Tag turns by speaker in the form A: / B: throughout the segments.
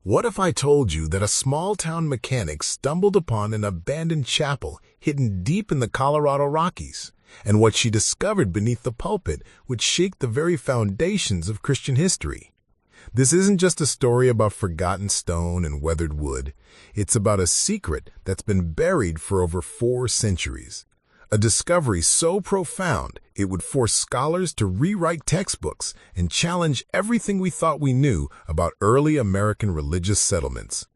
A: What if I told you that a small-town mechanic stumbled upon an abandoned chapel hidden deep in the Colorado Rockies, and what she discovered beneath the pulpit would shake the very foundations of Christian history? This isn't just a story about forgotten stone and weathered wood. It's about a secret that's been buried for over 4 centuries. A discovery so profound it would force scholars to rewrite textbooks and challenge everything we thought we knew about early American religious settlements.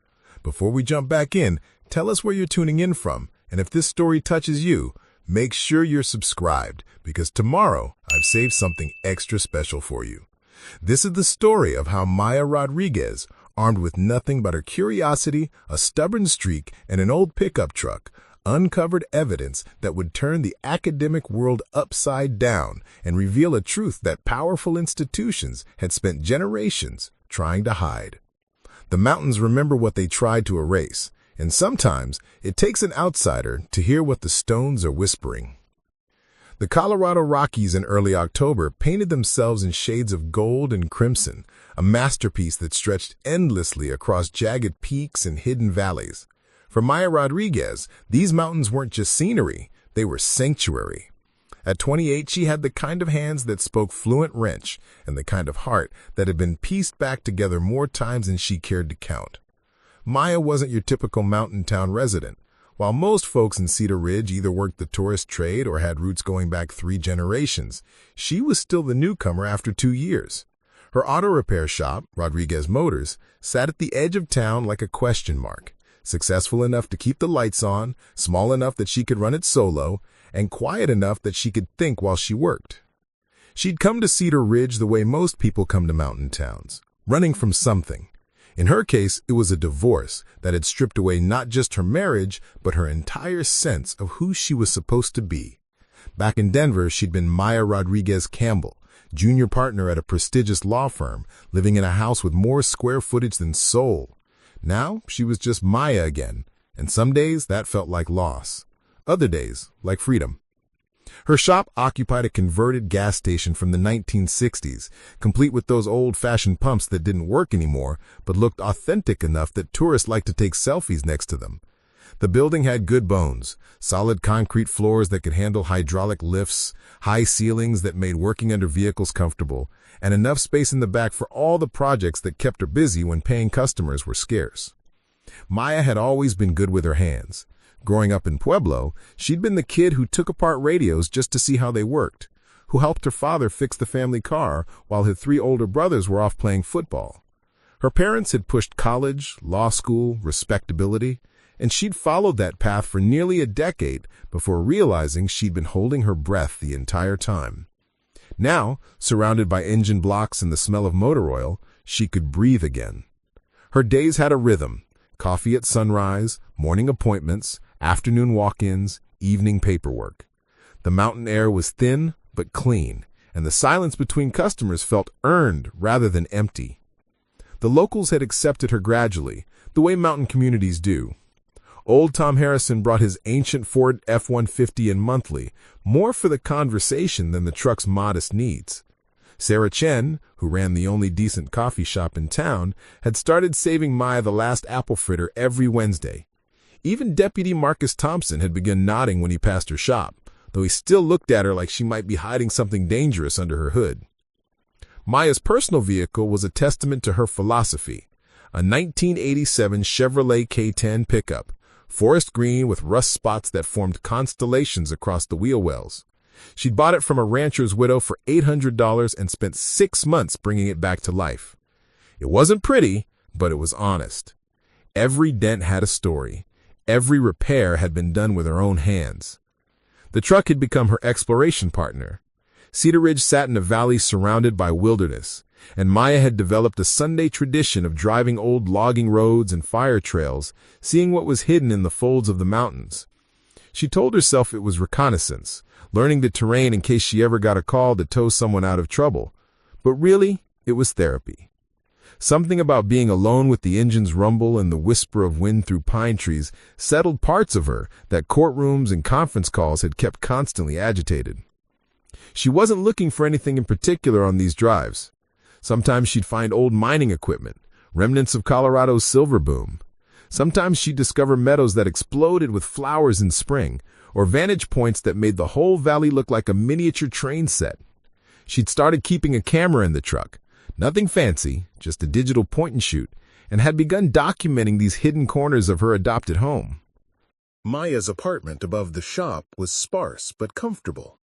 A: Before we jump back in, tell us where you're tuning in from, and if this story touches you, make sure you're subscribed, because tomorrow I've saved something extra special for you. This is the story of how Maya Rodriguez, armed with nothing but her curiosity, a stubborn streak, and an old pickup truck, uncovered evidence that would turn the academic world upside down and reveal a truth that powerful institutions had spent generations trying to hide. The mountains remember what they tried to erase, and sometimes it takes an outsider to hear what the stones are whispering. The Colorado Rockies in early October painted themselves in shades of gold and crimson, a masterpiece that stretched endlessly across jagged peaks and hidden valleys. For Maya Rodriguez, these mountains weren't just scenery, they were sanctuary. At 28, she had the kind of hands that spoke fluent French and the kind of heart that had been pieced back together more times than she cared to count. Maya wasn't your typical mountain town resident. While most folks in Cedar Ridge either worked the tourist trade or had roots going back 3 generations, she was still the newcomer after 2 years. Her auto repair shop, Rodriguez Motors, sat at the edge of town like a question mark. Successful enough to keep the lights on, small enough that she could run it solo, and quiet enough that she could think while she worked. She'd come to Cedar Ridge the way most people come to mountain towns, running from something. In her case, it was a divorce that had stripped away not just her marriage, but her entire sense of who she was supposed to be. Back in Denver, she'd been Maya Rodriguez Campbell, junior partner at a prestigious law firm, living in a house with more square footage than soul. Now, she was just Maya again, and some days that felt like loss. Other days, like freedom. Her shop occupied a converted gas station from the 1960s, complete with those old-fashioned pumps that didn't work anymore, but looked authentic enough that tourists liked to take selfies next to them. The building had good bones, solid concrete floors that could handle hydraulic lifts, high ceilings that made working under vehicles comfortable, and enough space in the back for all the projects that kept her busy when paying customers were scarce. Maya had always been good with her hands. Growing up in Pueblo, she'd been the kid who took apart radios just to see how they worked, who helped her father fix the family car while her 3 older brothers were off playing football. Her parents had pushed college, law school, respectability, and she'd followed that path for nearly a decade before realizing she'd been holding her breath the entire time. Now, surrounded by engine blocks and the smell of motor oil, she could breathe again. Her days had a rhythm: coffee at sunrise, morning appointments, afternoon walk-ins, evening paperwork. The mountain air was thin but clean, and the silence between customers felt earned rather than empty. The locals had accepted her gradually, the way mountain communities do. Old Tom Harrison brought his ancient Ford F-150 in monthly, more for the conversation than the truck's modest needs. Sarah Chen, who ran the only decent coffee shop in town, had started saving Maya the last apple fritter every Wednesday. Even Deputy Marcus Thompson had begun nodding when he passed her shop, though he still looked at her like she might be hiding something dangerous under her hood. Maya's personal vehicle was a testament to her philosophy: a 1987 Chevrolet K10 pickup, forest green with rust spots that formed constellations across the wheel wells. She'd bought it from a rancher's widow for $800 and spent 6 months bringing it back to life. It wasn't pretty, but it was honest. Every dent had a story. Every repair had been done with her own hands. The truck had become her exploration partner. Cedar Ridge sat in a valley surrounded by wilderness, and Maya had developed a Sunday tradition of driving old logging roads and fire trails, seeing what was hidden in the folds of the mountains. She told herself it was reconnaissance, learning the terrain in case she ever got a call to tow someone out of trouble. But really, it was therapy. Something about being alone with the engine's rumble and the whisper of wind through pine trees settled parts of her that courtrooms and conference calls had kept constantly agitated. She wasn't looking for anything in particular on these drives. Sometimes she'd find old mining equipment, remnants of Colorado's silver boom. Sometimes she'd discover meadows that exploded with flowers in spring, or vantage points that made the whole valley look like a miniature train set. She'd started keeping a camera in the truck, nothing fancy, just a digital point-and-shoot, and had begun documenting these hidden corners of her adopted home. Maya's apartment above the shop was sparse but comfortable.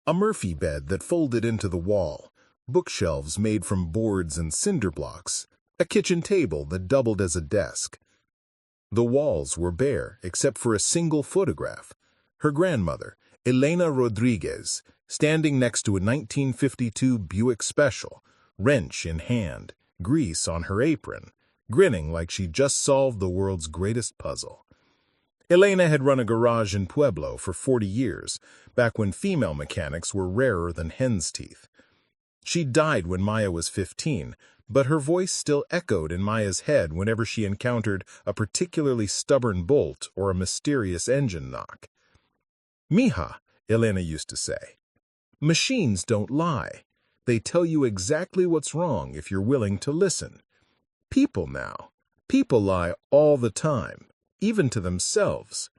A: A Murphy bed that folded into the wall, bookshelves made from boards and cinder blocks, a kitchen table that doubled as a desk. The walls were bare except for a single photograph, her grandmother, Elena Rodriguez, standing next to a 1952 Buick Special, wrench in hand, grease on her apron, grinning like she just solved the world's greatest puzzle. Elena had run a garage in Pueblo for 40 years, back when female mechanics were rarer than hen's teeth. She died when Maya was 15, but her voice still echoed in Maya's head whenever she encountered a particularly stubborn bolt or a mysterious engine knock. "Mija," Elena used to say, "machines don't lie. They tell you exactly what's wrong if you're willing to listen. People lie all the time, even to themselves.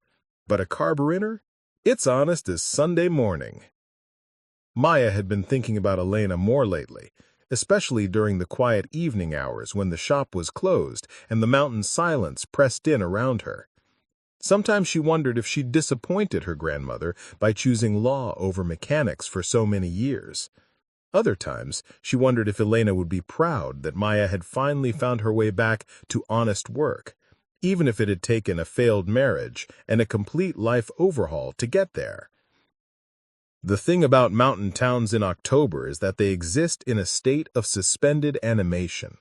A: But a carburetor? It's honest as Sunday morning." Maya had been thinking about Elena more lately, especially during the quiet evening hours when the shop was closed and the mountain silence pressed in around her. Sometimes she wondered if she'd disappointed her grandmother by choosing law over mechanics for so many years. Other times, she wondered if Elena would be proud that Maya had finally found her way back to honest work, even if it had taken a failed marriage and a complete life overhaul to get there. The thing about mountain towns in October is that they exist in a state of suspended animation.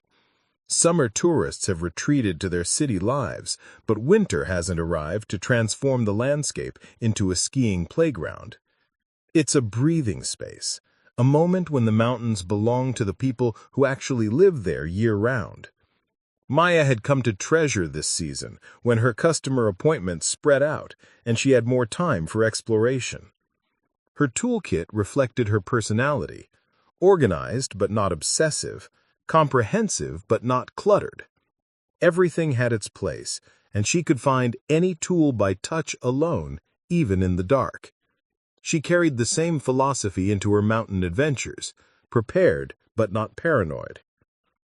A: Summer tourists have retreated to their city lives, but winter hasn't arrived to transform the landscape into a skiing playground. It's a breathing space, a moment when the mountains belong to the people who actually live there year-round. Maya had come to treasure this season when her customer appointments spread out and she had more time for exploration. Her toolkit reflected her personality, organized but not obsessive, comprehensive but not cluttered. Everything had its place, and she could find any tool by touch alone, even in the dark. She carried the same philosophy into her mountain adventures, prepared but not paranoid.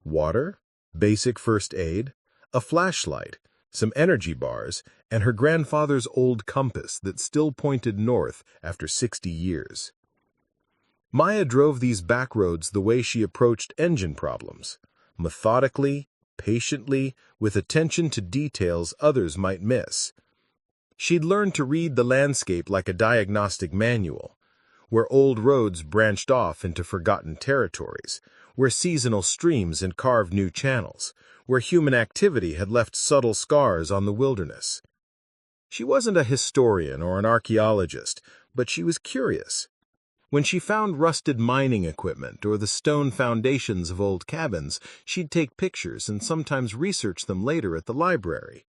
A: Water, basic first aid, a flashlight, some energy bars, and her grandfather's old compass that still pointed north after 60 years. Maya drove these back roads the way she approached engine problems, methodically, patiently, with attention to details others might miss. She'd learned to read the landscape like a diagnostic manual, where old roads branched off into forgotten territories, where seasonal streams had carved new channels, where human activity had left subtle scars on the wilderness. She wasn't a historian or an archaeologist, but she was curious. When she found rusted mining equipment or the stone foundations of old cabins, she'd take pictures and sometimes research them later at the library.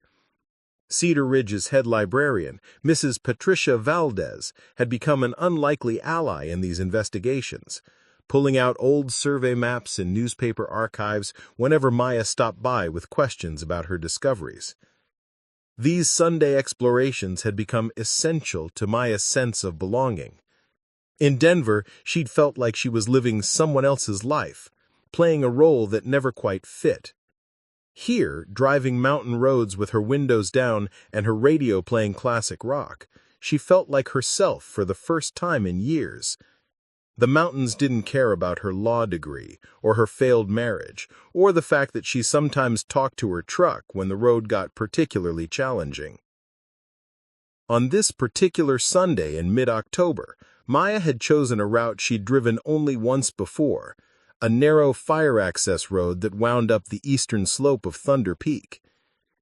A: Cedar Ridge's head librarian, Mrs. Patricia Valdez, had become an unlikely ally in these investigations, pulling out old survey maps and newspaper archives whenever Maya stopped by with questions about her discoveries. These Sunday explorations had become essential to Maya's sense of belonging. In Denver, she'd felt like she was living someone else's life, playing a role that never quite fit. Here, driving mountain roads with her windows down and her radio playing classic rock, she felt like herself for the first time in years. The mountains didn't care about her law degree, or her failed marriage, or the fact that she sometimes talked to her truck when the road got particularly challenging. On this particular Sunday in mid-October, Maya had chosen a route she'd driven only once before, a narrow fire access road that wound up the eastern slope of Thunder Peak.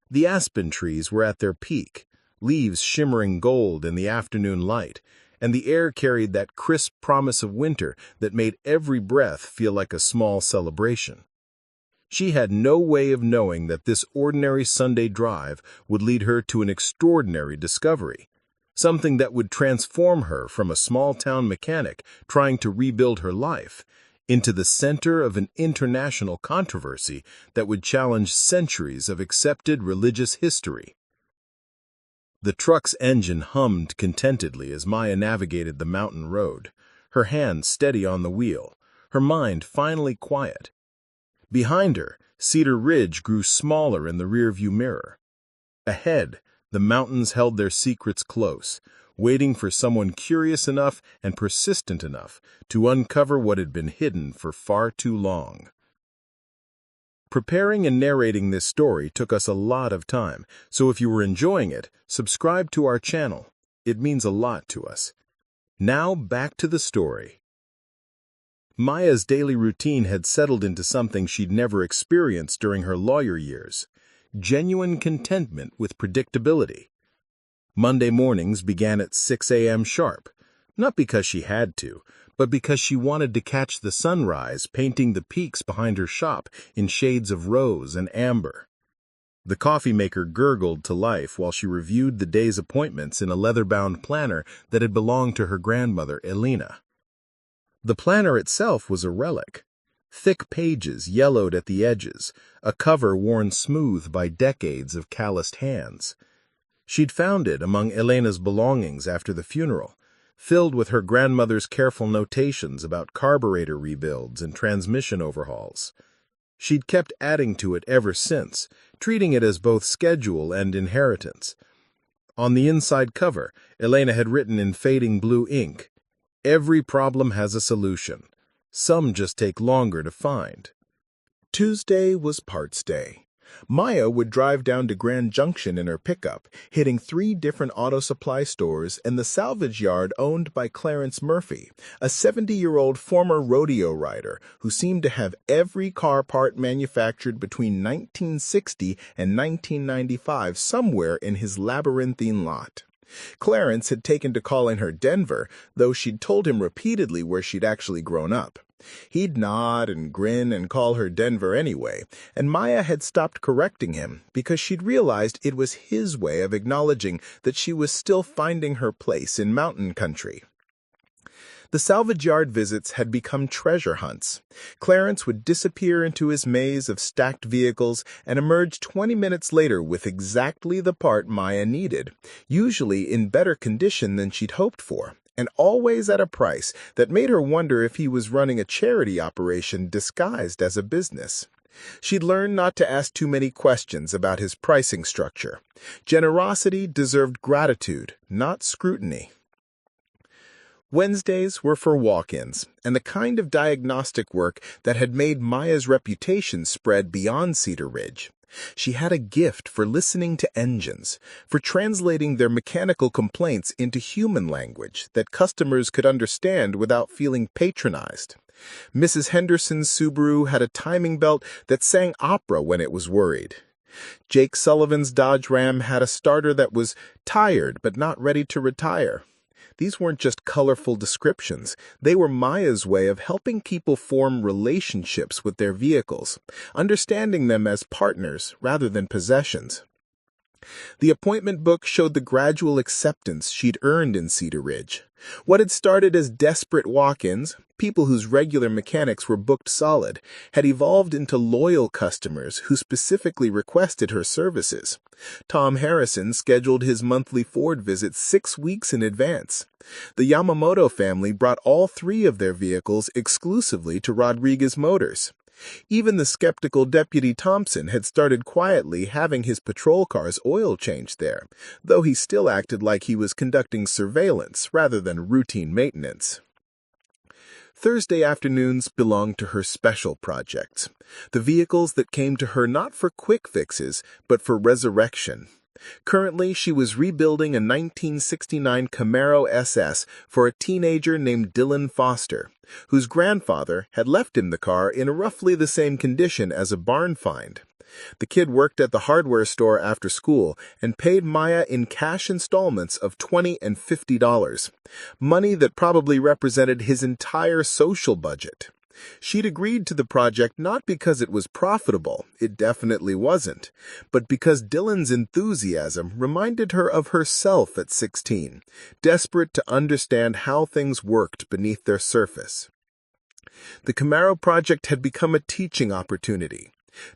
A: The aspen trees were at their peak, leaves shimmering gold in the afternoon light, and the air carried that crisp promise of winter that made every breath feel like a small celebration. She had no way of knowing that this ordinary Sunday drive would lead her to an extraordinary discovery, something that would transform her from a small-town mechanic trying to rebuild her life into the center of an international controversy that would challenge centuries of accepted religious history. The truck's engine hummed contentedly as Maya navigated the mountain road, her hand steady on the wheel, her mind finally quiet. Behind her, Cedar Ridge grew smaller in the rearview mirror. Ahead, the mountains held their secrets close, waiting for someone curious enough and persistent enough to uncover what had been hidden for far too long. Preparing and narrating this story took us a lot of time, so if you were enjoying it, subscribe to our channel. It means a lot to us. Now back to the story. Maya's daily routine had settled into something she'd never experienced during her lawyer years: genuine contentment with predictability. Monday mornings began at 6 a.m. sharp, not because she had to, but because she wanted to catch the sunrise painting the peaks behind her shop in shades of rose and amber. The coffee maker gurgled to life while she reviewed the day's appointments in a leather-bound planner that had belonged to her grandmother, Elena. The planner itself was a relic. Thick pages yellowed at the edges, a cover worn smooth by decades of calloused hands. She'd found it among Elena's belongings after the funeral, filled with her grandmother's careful notations about carburetor rebuilds and transmission overhauls. She'd kept adding to it ever since, treating it as both schedule and inheritance. On the inside cover, Elena had written in fading blue ink, "Every problem has a solution. Some just take longer to find." Tuesday was parts day. Maya would drive down to Grand Junction in her pickup, hitting 3 different auto supply stores and the salvage yard owned by Clarence Murphy, a 70-year-old former rodeo rider who seemed to have every car part manufactured between 1960 and 1995 somewhere in his labyrinthine lot. Clarence had taken to calling her Denver, though she'd told him repeatedly where she'd actually grown up. He'd nod and grin and call her Denver anyway, and Maya had stopped correcting him because she'd realized it was his way of acknowledging that she was still finding her place in mountain country. The salvage yard visits had become treasure hunts. Clarence would disappear into his maze of stacked vehicles and emerge 20 minutes later with exactly the part Maya needed, usually in better condition than she'd hoped for, and always at a price that made her wonder if he was running a charity operation disguised as a business. She'd learned not to ask too many questions about his pricing structure. Generosity deserved gratitude, not scrutiny. Wednesdays were for walk-ins, and the kind of diagnostic work that had made Maya's reputation spread beyond Cedar Ridge. She had a gift for listening to engines, for translating their mechanical complaints into human language that customers could understand without feeling patronized. Mrs. Henderson's Subaru had a timing belt that sang opera when it was worried. Jake Sullivan's Dodge Ram had a starter that was tired but not ready to retire. These weren't just colorful descriptions. They were Maya's way of helping people form relationships with their vehicles, understanding them as partners rather than possessions. The appointment book showed the gradual acceptance she'd earned in Cedar Ridge. What had started as desperate walk-ins, people whose regular mechanics were booked solid, had evolved into loyal customers who specifically requested her services. Tom Harrison scheduled his monthly Ford visits 6 weeks in advance. The Yamamoto family brought all 3 of their vehicles exclusively to Rodriguez Motors. Even the skeptical Deputy Thompson had started quietly having his patrol cars oil changed there, though he still acted like he was conducting surveillance rather than routine maintenance. Thursday afternoons belonged to her special projects, the vehicles that came to her not for quick fixes, but for resurrection. Currently, she was rebuilding a 1969 Camaro SS for a teenager named Dylan Foster, whose grandfather had left him the car in roughly the same condition as a barn find. The kid worked at the hardware store after school and paid Maya in cash installments of $20 and $50, money that probably represented his entire social budget. She'd agreed to the project not because it was profitable, it definitely wasn't, but because Dylan's enthusiasm reminded her of herself at 16, desperate to understand how things worked beneath their surface. The Camaro project had become a teaching opportunity.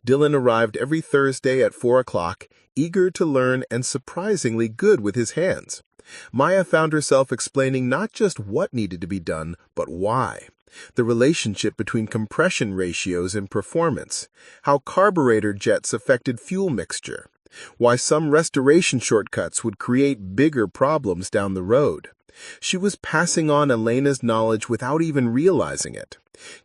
A: Dylan arrived every Thursday at 4 o'clock, eager to learn and surprisingly good with his hands. Maya found herself explaining not just what needed to be done, but why. The relationship between compression ratios and performance, how carburetor jets affected fuel mixture, why some restoration shortcuts would create bigger problems down the road. She was passing on Elena's knowledge without even realizing it,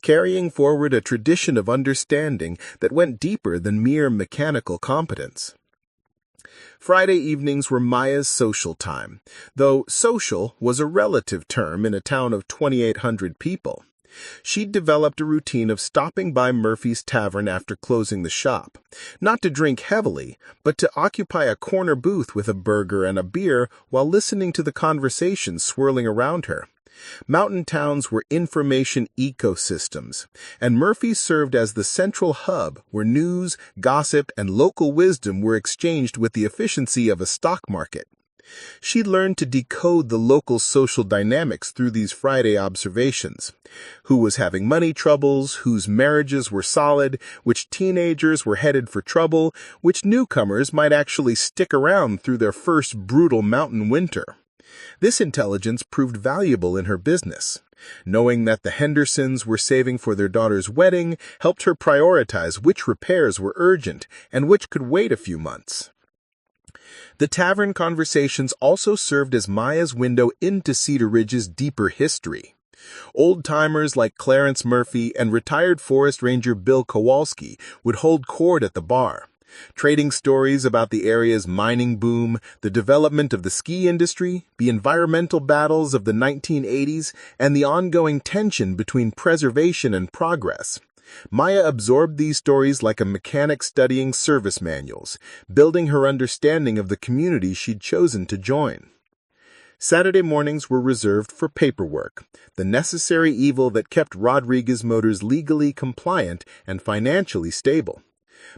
A: carrying forward a tradition of understanding that went deeper than mere mechanical competence. Friday evenings were Maya's social time, though social was a relative term in a town of 2,800 people. She'd developed a routine of stopping by Murphy's Tavern after closing the shop, not to drink heavily, but to occupy a corner booth with a burger and a beer while listening to the conversation swirling around her. Mountain towns were information ecosystems, and Murphy served as the central hub where news, gossip, and local wisdom were exchanged with the efficiency of a stock market. She learned to decode the local social dynamics through these Friday observations. Who was having money troubles, whose marriages were solid, which teenagers were headed for trouble, which newcomers might actually stick around through their first brutal mountain winter. This intelligence proved valuable in her business. Knowing that the Hendersons were saving for their daughter's wedding helped her prioritize which repairs were urgent and which could wait a few months. The tavern conversations also served as Maya's window into Cedar Ridge's deeper history. Old-timers like Clarence Murphy and retired forest ranger Bill Kowalski would hold court at the bar, trading stories about the area's mining boom, the development of the ski industry, the environmental battles of the 1980s, and the ongoing tension between preservation and progress. Maya absorbed these stories like a mechanic studying service manuals, building her understanding of the community she'd chosen to join. Saturday mornings were reserved for paperwork, the necessary evil that kept Rodriguez Motors legally compliant and financially stable.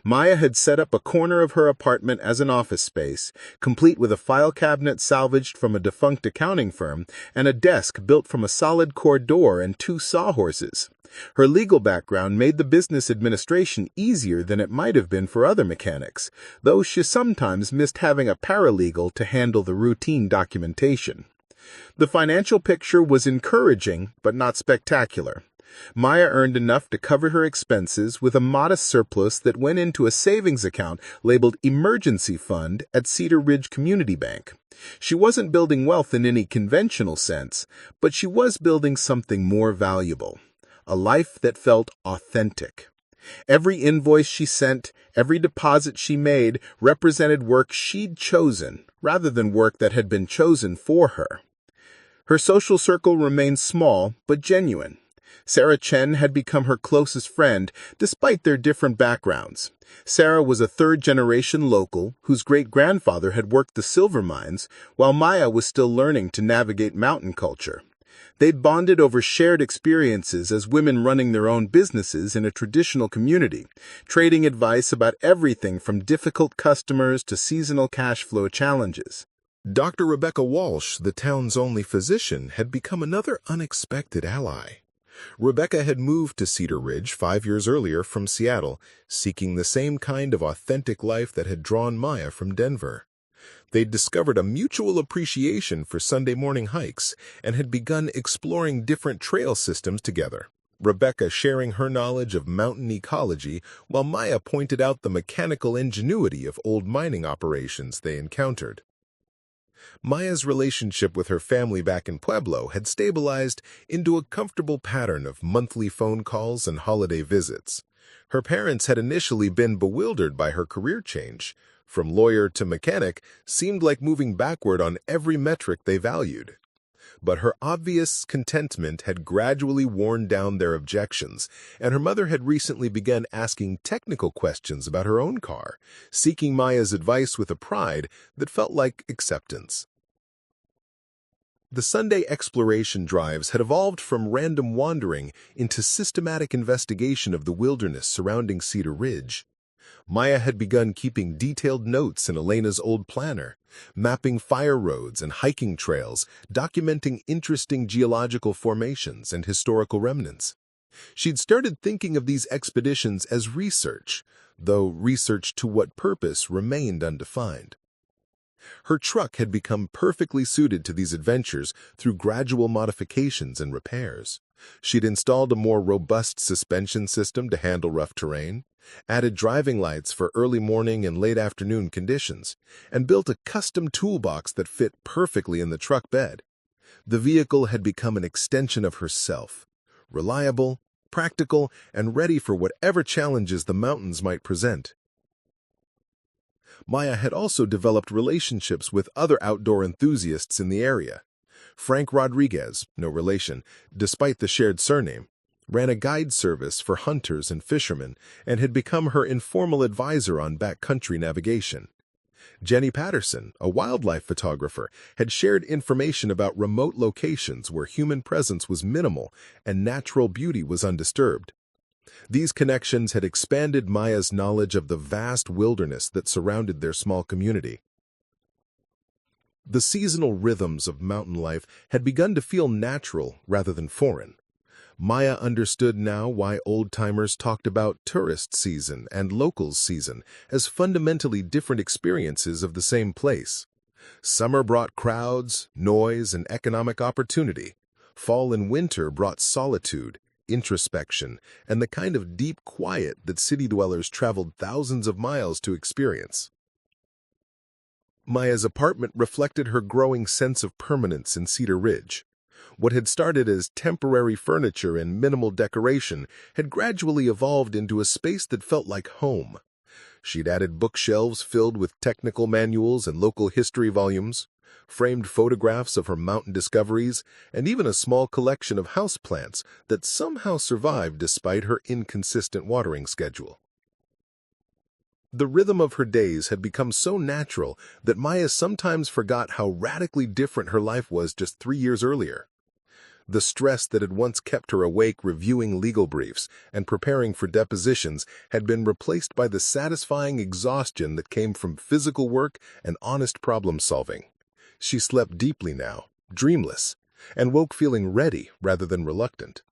A: Maya had set up a corner of her apartment as an office space, complete with a file cabinet salvaged from a defunct accounting firm and a desk built from a solid core door and 2 sawhorses. Her legal background made the business administration easier than it might have been for other mechanics, though she sometimes missed having a paralegal to handle the routine documentation. The financial picture was encouraging, but not spectacular. Maya earned enough to cover her expenses with a modest surplus that went into a savings account labeled Emergency Fund at Cedar Ridge Community Bank. She wasn't building wealth in any conventional sense, but she was building something more valuable. A life that felt authentic. Every invoice she sent, every deposit she made represented work she'd chosen, rather than work that had been chosen for her. Her social circle remained small, but genuine. Sarah Chen had become her closest friend, despite their different backgrounds. Sarah was a third-generation local whose great-grandfather had worked the silver mines, while Maya was still learning to navigate mountain culture. They'd bonded over shared experiences as women running their own businesses in a traditional community, trading advice about everything from difficult customers to seasonal cash flow challenges. Dr. Rebecca Walsh, the town's only physician, had become another unexpected ally. Rebecca had moved to Cedar Ridge 5 years earlier from Seattle, seeking the same kind of authentic life that had drawn Maya from Denver. They'd discovered a mutual appreciation for Sunday morning hikes and had begun exploring different trail systems together, Rebecca sharing her knowledge of mountain ecology while Maya pointed out the mechanical ingenuity of old mining operations they encountered. Maya's relationship with her family back in Pueblo had stabilized into a comfortable pattern of monthly phone calls and holiday visits. Her parents had initially been bewildered by her career change. From lawyer to mechanic seemed like moving backward on every metric they valued. But her obvious contentment had gradually worn down their objections, and her mother had recently begun asking technical questions about her own car, seeking Maya's advice with a pride that felt like acceptance. The Sunday exploration drives had evolved from random wandering into systematic investigation of the wilderness surrounding Cedar Ridge. Maya had begun keeping detailed notes in Elena's old planner, mapping fire roads and hiking trails, documenting interesting geological formations and historical remnants. She'd started thinking of these expeditions as research, though research to what purpose remained undefined. Her truck had become perfectly suited to these adventures through gradual modifications and repairs. She'd installed a more robust suspension system to handle rough terrain, added driving lights for early morning and late afternoon conditions, and built a custom toolbox that fit perfectly in the truck bed. The vehicle had become an extension of herself, reliable, practical, and ready for whatever challenges the mountains might present. Maya had also developed relationships with other outdoor enthusiasts in the area. Frank Rodriguez, no relation, despite the shared surname, ran a guide service for hunters and fishermen and had become her informal advisor on backcountry navigation. Jenny Patterson, a wildlife photographer, had shared information about remote locations where human presence was minimal and natural beauty was undisturbed. These connections had expanded Maya's knowledge of the vast wilderness that surrounded their small community. The seasonal rhythms of mountain life had begun to feel natural rather than foreign. Maya understood now why old-timers talked about tourist season and locals season as fundamentally different experiences of the same place. Summer brought crowds, noise, and economic opportunity. Fall and winter brought solitude, introspection, and the kind of deep quiet that city dwellers traveled thousands of miles to experience. Maya's apartment reflected her growing sense of permanence in Cedar Ridge. What had started as temporary furniture and minimal decoration had gradually evolved into a space that felt like home. She'd added bookshelves filled with technical manuals and local history volumes, framed photographs of her mountain discoveries, and even a small collection of houseplants that somehow survived despite her inconsistent watering schedule. The rhythm of her days had become so natural that Maya sometimes forgot how radically different her life was just 3 years earlier. The stress that had once kept her awake reviewing legal briefs and preparing for depositions had been replaced by the satisfying exhaustion that came from physical work and honest problem-solving. She slept deeply now, dreamless, and woke feeling ready rather than reluctant.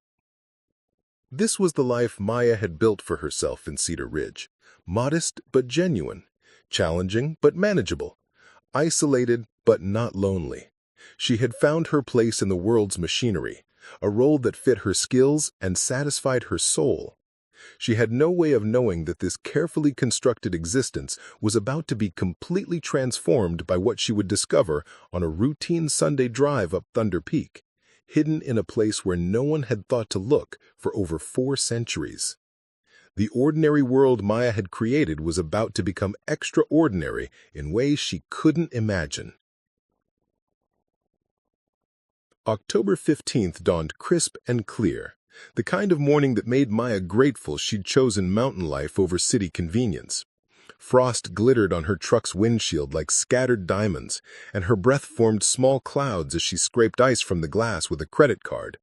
A: This was the life Maya had built for herself in Cedar Ridge, modest but genuine, challenging but manageable, isolated but not lonely. She had found her place in the world's machinery, a role that fit her skills and satisfied her soul. She had no way of knowing that this carefully constructed existence was about to be completely transformed by what she would discover on a routine Sunday drive up Thunder Peak, hidden in a place where no one had thought to look for over 4 centuries. The ordinary world Maya had created was about to become extraordinary in ways she couldn't imagine. October 15th dawned crisp and clear, the kind of morning that made Maya grateful she'd chosen mountain life over city convenience. Frost glittered on her truck's windshield like scattered diamonds, and her breath formed small clouds as she scraped ice from the glass with a credit card.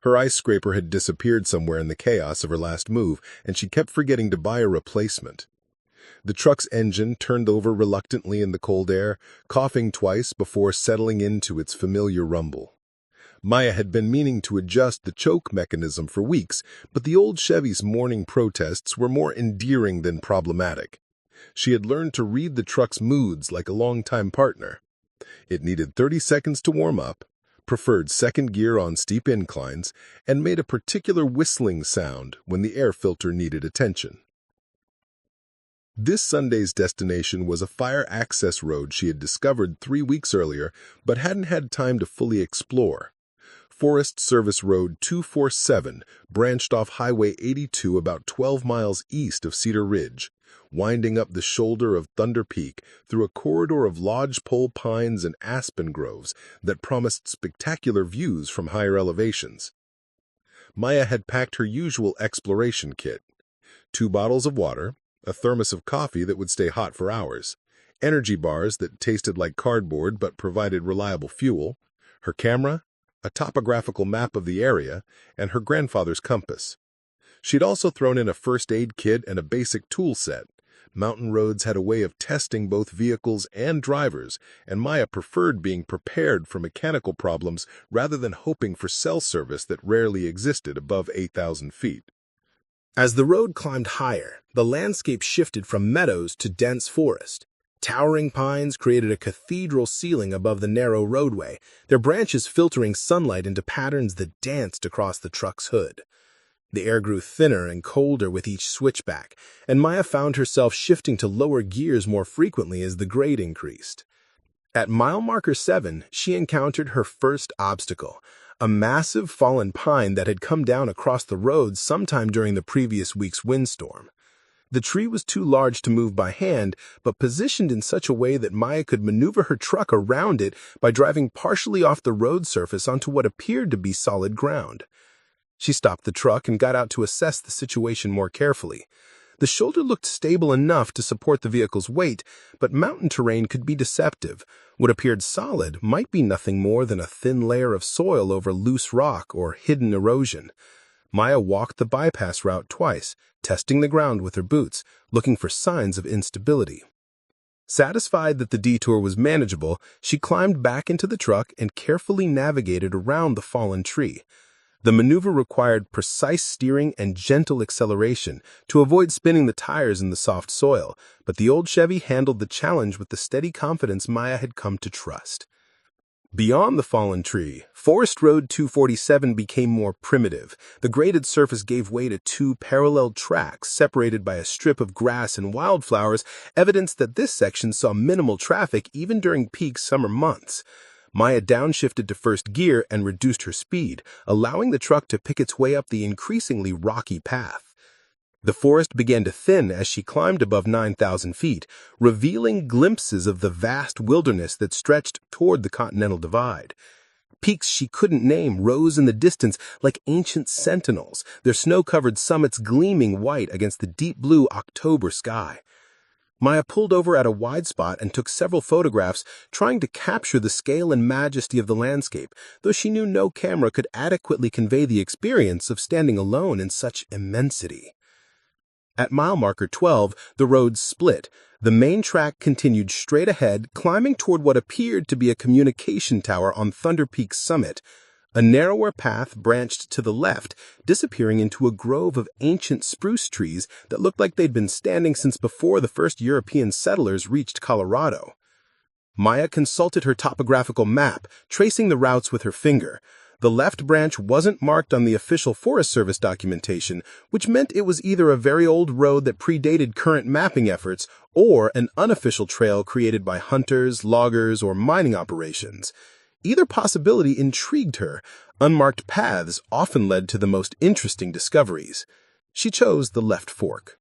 A: Her ice scraper had disappeared somewhere in the chaos of her last move, and she kept forgetting to buy a replacement. The truck's engine turned over reluctantly in the cold air, coughing twice before settling into its familiar rumble. Maya had been meaning to adjust the choke mechanism for weeks, but the old Chevy's morning protests were more endearing than problematic. She had learned to read the truck's moods like a longtime partner. It needed 30 seconds to warm up, preferred second gear on steep inclines, and made a particular whistling sound when the air filter needed attention. This Sunday's destination was a fire access road she had discovered 3 weeks earlier but hadn't had time to fully explore. Forest Service Road 247 branched off Highway 82 about 12 miles east of Cedar Ridge, winding up the shoulder of Thunder Peak through a corridor of lodgepole pines and aspen groves that promised spectacular views from higher elevations. Maya had packed her usual exploration kit: 2 bottles of water, a thermos of coffee that would stay hot for hours, energy bars that tasted like cardboard but provided reliable fuel, her camera, a topographical map of the area, and her grandfather's compass. She'd also thrown in a first aid kit and a basic tool set, Mountain roads had a way of testing both vehicles and drivers, and Maya preferred being prepared for mechanical problems rather than hoping for cell service that rarely existed above 8,000 feet. As the road climbed higher, the landscape shifted from meadows to dense forest. Towering pines created a cathedral ceiling above the narrow roadway, their branches filtering sunlight into patterns that danced across the truck's hood. The air grew thinner and colder with each switchback, and Maya found herself shifting to lower gears more frequently as the grade increased. At mile marker 7, she encountered her first obstacle, a massive fallen pine that had come down across the road sometime during the previous week's windstorm. The tree was too large to move by hand, but positioned in such a way that Maya could maneuver her truck around it by driving partially off the road surface onto what appeared to be solid ground. She stopped the truck and got out to assess the situation more carefully. The shoulder looked stable enough to support the vehicle's weight, but mountain terrain could be deceptive. What appeared solid might be nothing more than a thin layer of soil over loose rock or hidden erosion. Maya walked the bypass route twice, testing the ground with her boots, looking for signs of instability. Satisfied that the detour was manageable, she climbed back into the truck and carefully navigated around the fallen tree. The maneuver required precise steering and gentle acceleration to avoid spinning the tires in the soft soil, but the old Chevy handled the challenge with the steady confidence Maya had come to trust. Beyond the fallen tree, Forest Road 247 became more primitive. The graded surface gave way to two parallel tracks separated by a strip of grass and wildflowers, evidence that this section saw minimal traffic even during peak summer months. Maya downshifted to first gear and reduced her speed, allowing the truck to pick its way up the increasingly rocky path. The forest began to thin as she climbed above 9,000 feet, revealing glimpses of the vast wilderness that stretched toward the Continental Divide. Peaks she couldn't name rose in the distance like ancient sentinels, their snow-covered summits gleaming white against the deep blue October sky. Maya pulled over at a wide spot and took several photographs, trying to capture the scale and majesty of the landscape, though she knew no camera could adequately convey the experience of standing alone in such immensity. At mile marker 12, the road split. The main track continued straight ahead, climbing toward what appeared to be a communication tower on Thunder Peak's summit. A narrower path branched to the left, disappearing into a grove of ancient spruce trees that looked like they'd been standing since before the first European settlers reached Colorado. Maya consulted her topographical map, tracing the routes with her finger. The left branch wasn't marked on the official Forest Service documentation, which meant it was either a very old road that predated current mapping efforts or an unofficial trail created by hunters, loggers, or mining operations. Either possibility intrigued her. Unmarked paths often led to the most interesting discoveries. She chose the left fork.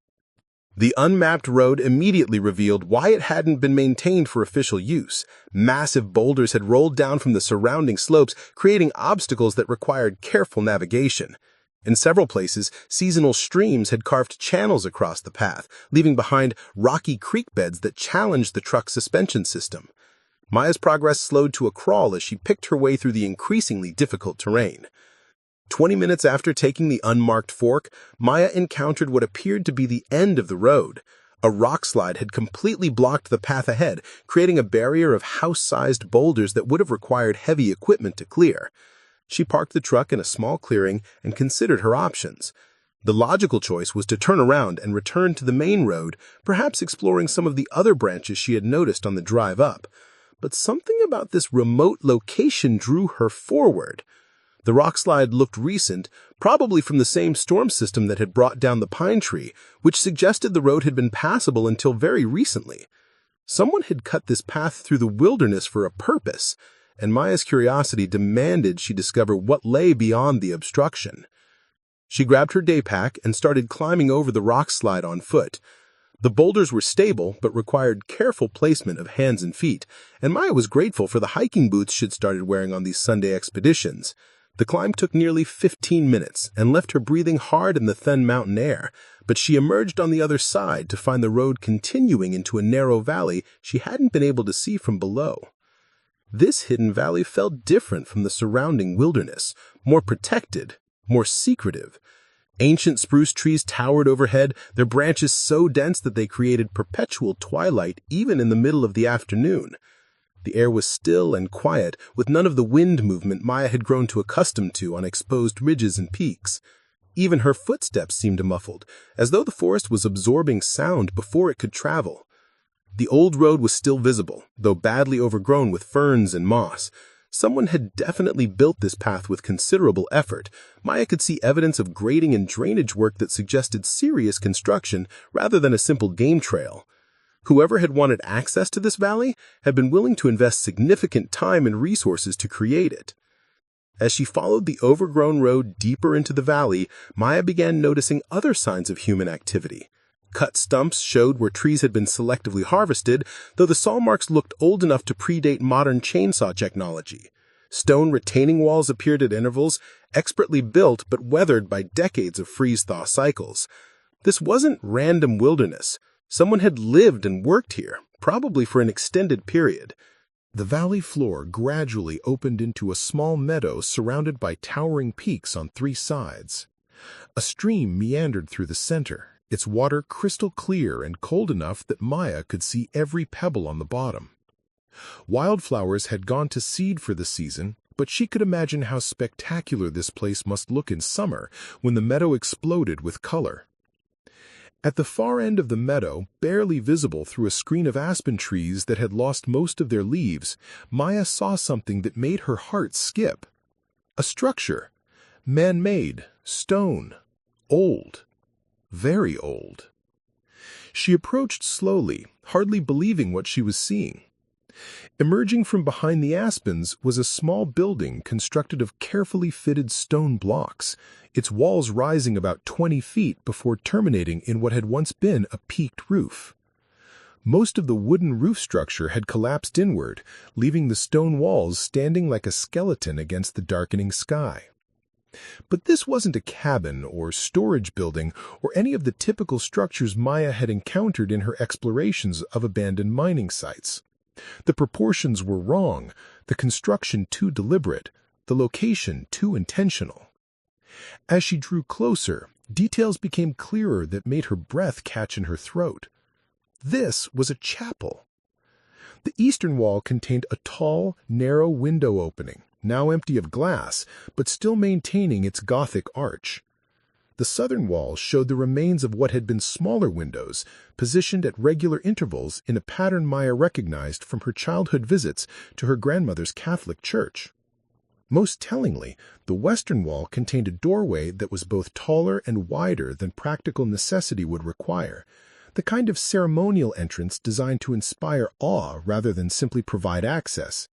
A: The unmapped road immediately revealed why it hadn't been maintained for official use. Massive boulders had rolled down from the surrounding slopes, creating obstacles that required careful navigation. In several places, seasonal streams had carved channels across the path, leaving behind rocky creek beds that challenged the truck's suspension system. Maya's progress slowed to a crawl as she picked her way through the increasingly difficult terrain. 20 minutes after taking the unmarked fork, Maya encountered what appeared to be the end of the road. A rock slide had completely blocked the path ahead, creating a barrier of house-sized boulders that would have required heavy equipment to clear. She parked the truck in a small clearing and considered her options. The logical choice was to turn around and return to the main road, perhaps exploring some of the other branches she had noticed on the drive up. But something about this remote location drew her forward. The rock slide looked recent, probably from the same storm system that had brought down the pine tree, which suggested the road had been passable until very recently. Someone had cut this path through the wilderness for a purpose, and Maya's curiosity demanded she discover what lay beyond the obstruction. She grabbed her day pack and started climbing over the rock slide on foot. The boulders were stable, but required careful placement of hands and feet, and Maya was grateful for the hiking boots she'd started wearing on these Sunday expeditions. The climb took nearly 15 minutes and left her breathing hard in the thin mountain air, but she emerged on the other side to find the road continuing into a narrow valley she hadn't been able to see from below. This hidden valley felt different from the surrounding wilderness, more protected, more secretive.
B: Ancient spruce trees towered overhead, their branches so dense that they created perpetual twilight even in the middle of the afternoon. The air was still and quiet, with none of the wind movement Maya had grown too accustomed to on exposed ridges and peaks. Even her footsteps seemed muffled, as though the forest was absorbing sound before it could travel. The old road was still visible, though badly overgrown with ferns and moss. Someone had definitely built this path with considerable effort. Maya could see evidence of grading and drainage work that suggested serious construction rather than a simple game trail. Whoever had wanted access to this valley had been willing to invest significant time and resources to create it. As she followed the overgrown road deeper into the valley, Maya began noticing other signs of human activity. Cut stumps showed where trees had been selectively harvested, though the saw marks looked old enough to predate modern chainsaw technology. Stone retaining walls appeared at intervals, expertly built but weathered by decades of freeze-thaw cycles. This wasn't random wilderness. Someone had lived and worked here, probably for an extended period.
A: The valley floor gradually opened into a small meadow surrounded by towering peaks on three sides. A stream meandered through the center, its water crystal clear and cold enough that Maya could see every pebble on the bottom. Wildflowers had gone to seed for the season, but she could imagine how spectacular this place must look in summer when the meadow exploded with color. At the far end of the meadow, barely visible through a screen of aspen trees that had lost most of their leaves, Maya saw something that made her heart skip. A structure. Man-made. Stone. Old. Very old. She approached slowly, hardly believing what she was seeing. Emerging from behind the aspens was a small building constructed of carefully fitted stone blocks, its walls rising about 20 feet before terminating in what had once been a peaked roof. Most of the wooden roof structure had collapsed inward, leaving the stone walls standing like a skeleton against the darkening sky. But this wasn't a cabin or storage building or any of the typical structures Maya had encountered in her explorations of abandoned mining sites. The proportions were wrong, the construction too deliberate, the location too intentional. As she drew closer, details became clearer that made her breath catch in her throat. This was a chapel. The eastern wall contained a tall, narrow window opening, now empty of glass, but still maintaining its Gothic arch. The southern wall showed the remains of what had been smaller windows, positioned at regular intervals in a pattern Maya recognized from her childhood visits to her grandmother's Catholic church. Most tellingly, the western wall contained a doorway that was both taller and wider than practical necessity would require, the kind of ceremonial entrance designed to inspire awe rather than simply provide access.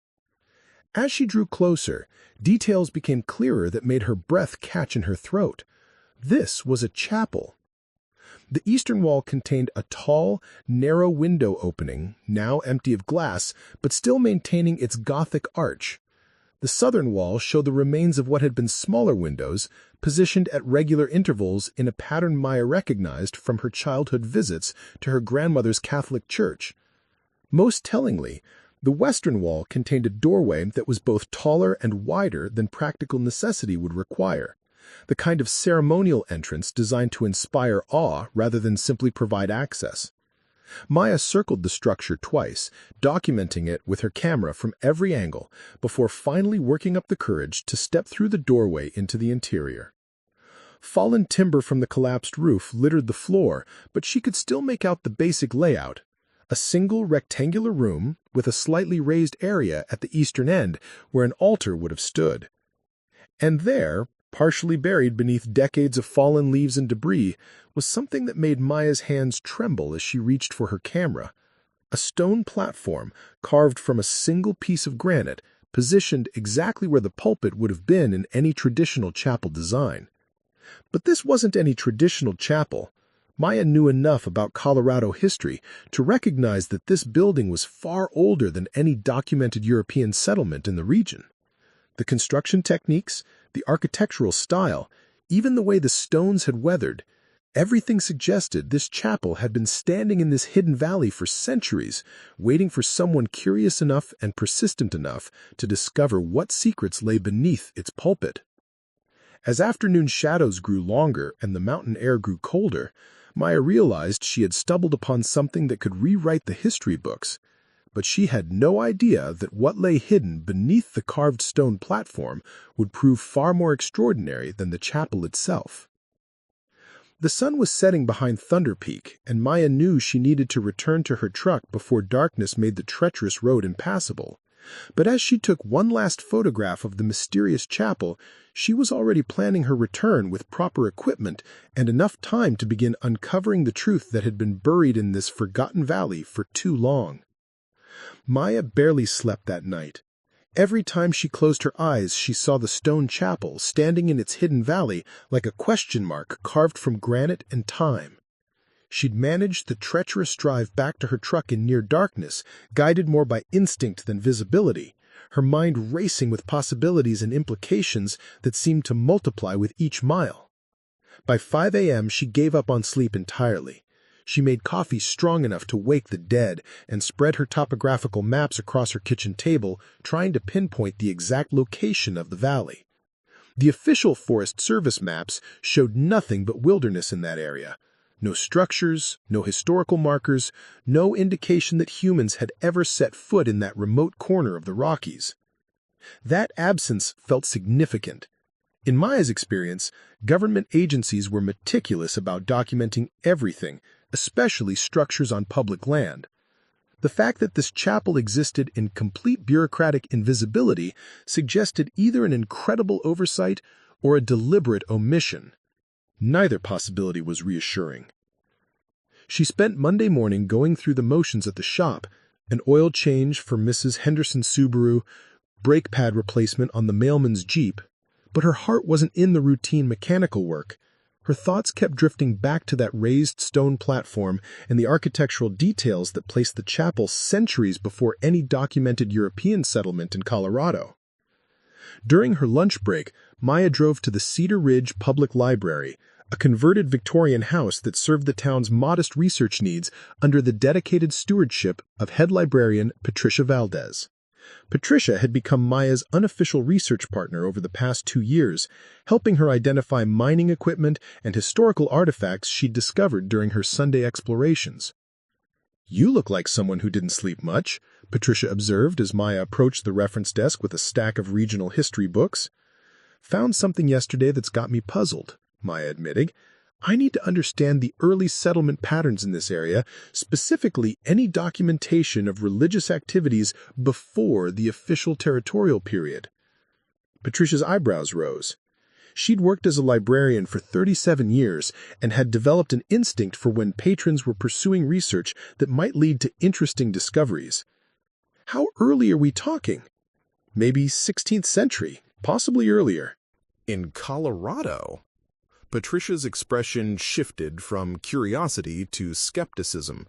A: As she drew closer, details became clearer that made her breath catch in her throat. This was a chapel. The eastern wall contained a tall, narrow window opening, now empty of glass, but still maintaining its Gothic arch. The southern wall showed the remains of what had been smaller windows, positioned at regular intervals in a pattern Maya recognized from her childhood visits to her grandmother's Catholic church. Most tellingly, the western wall contained a doorway that was both taller and wider than practical necessity would require, the kind of ceremonial entrance designed to inspire awe rather than simply provide access. Maya circled the structure twice, documenting it with her camera from every angle, before finally working up the courage to step through the doorway into the interior. Fallen timber from the collapsed roof littered the floor, but she could still make out the basic layout. A single rectangular room with a slightly raised area at the eastern end where an altar would have stood. And there, partially buried beneath decades of fallen leaves and debris, was something that made Maya's hands tremble as she reached for her camera. A stone platform carved from a single piece of granite, positioned exactly where the pulpit would have been in any traditional chapel design. But this wasn't any traditional chapel. Maya knew enough about Colorado history to recognize that this building was far older than any documented European settlement in the region. The construction techniques, the architectural style, even the way the stones had weathered, everything suggested this chapel had been standing in this hidden valley for centuries, waiting for someone curious enough and persistent enough to discover what secrets lay beneath its pulpit.
B: As afternoon shadows grew longer and the mountain air grew colder, Maya realized she had stumbled upon something that could rewrite the history books. But she had no idea that what lay hidden beneath the carved stone platform would prove far more extraordinary than the chapel itself. The sun was setting behind Thunder Peak, and Maya knew she needed to return to her truck before darkness made the treacherous road impassable. But as she took one last photograph of the mysterious chapel, she was already planning her return with proper equipment and enough time to begin uncovering the truth that had been buried in this forgotten valley for too long. Maya barely slept that night. Every time she closed her eyes, she saw the stone chapel standing in its hidden valley like a question mark carved from granite and time. She'd managed the treacherous drive back to her truck in near darkness, guided more by instinct than visibility, her mind racing with possibilities and implications that seemed to multiply with each mile. By 5 a.m., she gave up on sleep entirely. She made coffee strong enough to wake the dead and spread her topographical maps across her kitchen table, trying to pinpoint the exact location of the valley. The official Forest Service maps showed nothing but wilderness in that area. No structures, no historical markers, no indication that humans had ever set foot in that remote corner of the Rockies. That absence felt significant. In Maya's experience, government agencies were meticulous about documenting everything, especially structures on public land. The fact that this chapel existed in complete bureaucratic invisibility suggested either an incredible oversight or a deliberate omission. Neither possibility was reassuring. She spent Monday morning going through the motions at the shop, an oil change for Mrs. Henderson's Subaru, brake pad replacement on the mailman's Jeep, but her heart wasn't in the routine mechanical work. Her thoughts kept drifting back to that raised stone platform and the architectural details that placed the chapel centuries before any documented European settlement in Colorado. During her lunch break, Maya drove to the Cedar Ridge Public Library, a converted Victorian house that served the town's modest research needs under the dedicated stewardship of head librarian Patricia Valdez. Patricia had become Maya's unofficial research partner over the past 2 years, helping her identify mining equipment and historical artifacts she'd discovered during her Sunday explorations. "You look like someone who didn't sleep much," Patricia observed as Maya approached the reference desk with a stack of regional history books. "Found something yesterday that's got me puzzled," Maya admitted. "I need to understand the early settlement patterns in this area, specifically any documentation of religious activities before the official territorial period." Patricia's eyebrows rose. She'd worked as a librarian for 37 years and had developed an instinct for when patrons were pursuing research that might lead to interesting discoveries. "How early are we talking?" "Maybe 16th century, possibly earlier."
A: In Colorado? Patricia's expression shifted from curiosity to skepticism.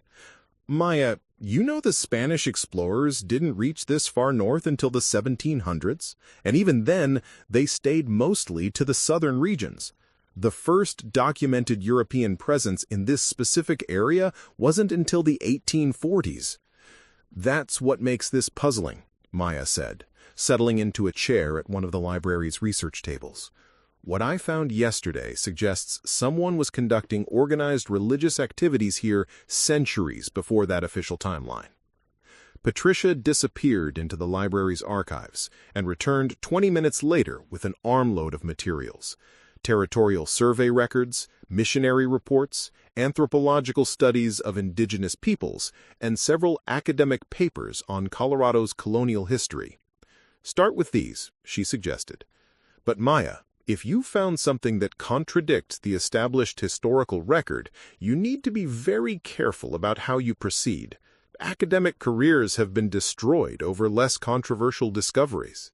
A: "Maya, you know the Spanish explorers didn't reach this far north until the 1700s, and even then, they stayed mostly to the southern regions. The first documented European presence in this specific area wasn't until the 1840s. "That's what makes this puzzling," Maya said, settling into a chair at one of the library's research tables. "What I found yesterday suggests someone was conducting organized religious activities here centuries before that official timeline." Patricia disappeared into the library's archives and returned 20 minutes later with an armload of materials: territorial survey records, missionary reports, anthropological studies of indigenous peoples, and several academic papers on Colorado's colonial history. "Start with these," she suggested. "But Maya, if you found something that contradicts the established historical record, you need to be very careful about how you proceed. Academic careers have been destroyed over less controversial discoveries."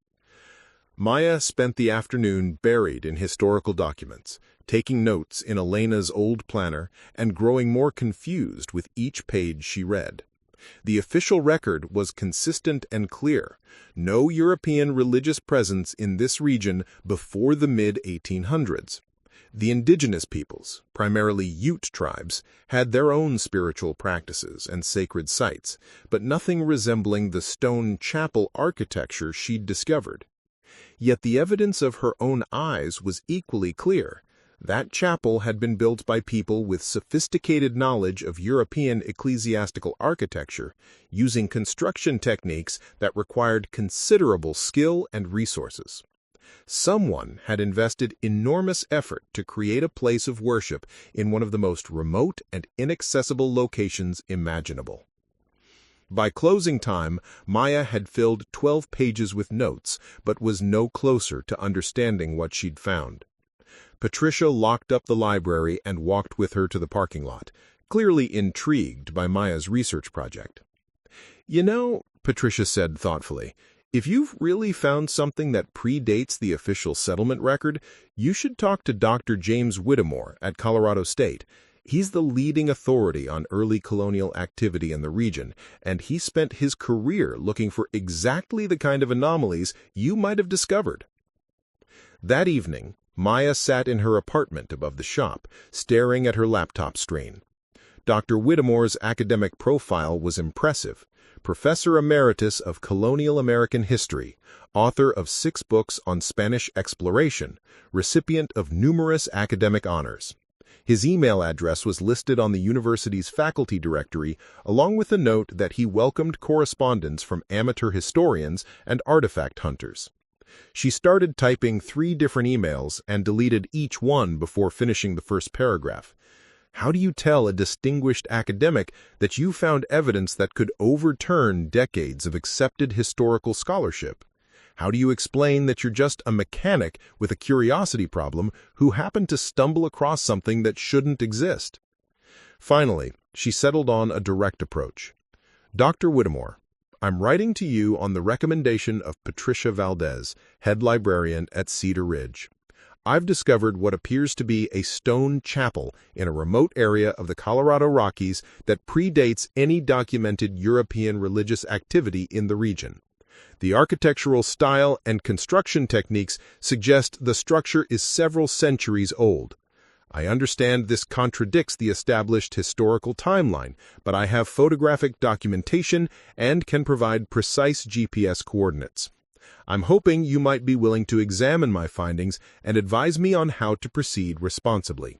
A: Maya spent the afternoon buried in historical documents, taking notes in Elena's old planner and growing more confused with each page she read. The official record was consistent and clear: no European religious presence in this region before the mid-1800s. The indigenous peoples, primarily Ute tribes, had their own spiritual practices and sacred sites, but nothing resembling the stone chapel architecture she'd discovered.
B: Yet the evidence of her own eyes was equally clear. That chapel had been built by people with sophisticated knowledge of European ecclesiastical architecture, using construction techniques that required considerable skill and resources. Someone had invested enormous effort to create a place of worship in one of the most remote and inaccessible locations imaginable. By closing time, Maya had filled 12 pages with notes, but was no closer to understanding what she'd found. Patricia locked up the library and walked with her to the parking lot, clearly intrigued by Maya's research project. "You know," Patricia said thoughtfully, "if you've really found something that predates the official settlement record, you should talk to Dr. James Whittemore at Colorado State. He's the leading authority on early colonial activity in the region, and he spent his career looking for exactly the kind of anomalies you might have discovered." That evening, Maya sat in her apartment above the shop, staring at her laptop screen. Dr. Whittemore's academic profile was impressive. Professor Emeritus of Colonial American History, author of 6 books on Spanish exploration, recipient of numerous academic honors. His email address was listed on the university's faculty directory, along with a note that he welcomed correspondence from amateur historians and artifact hunters. She started typing 3 different emails and deleted each one before finishing the first paragraph. How do you tell a distinguished academic that you found evidence that could overturn decades of accepted historical scholarship? How do you explain that you're just a mechanic with a curiosity problem who happened to stumble across something that shouldn't exist? Finally, she settled on a direct approach. "Dr. Whittemore, I'm writing to you on the recommendation of Patricia Valdez, head librarian at Cedar Ridge. I've discovered what appears to be a stone chapel in a remote area of the Colorado Rockies that predates any documented European religious activity in the region. The architectural style and construction techniques suggest the structure is several centuries old. I understand this contradicts the established historical timeline, but I have photographic documentation and can provide precise GPS coordinates. I'm hoping you might be willing to examine my findings and advise me on how to proceed responsibly.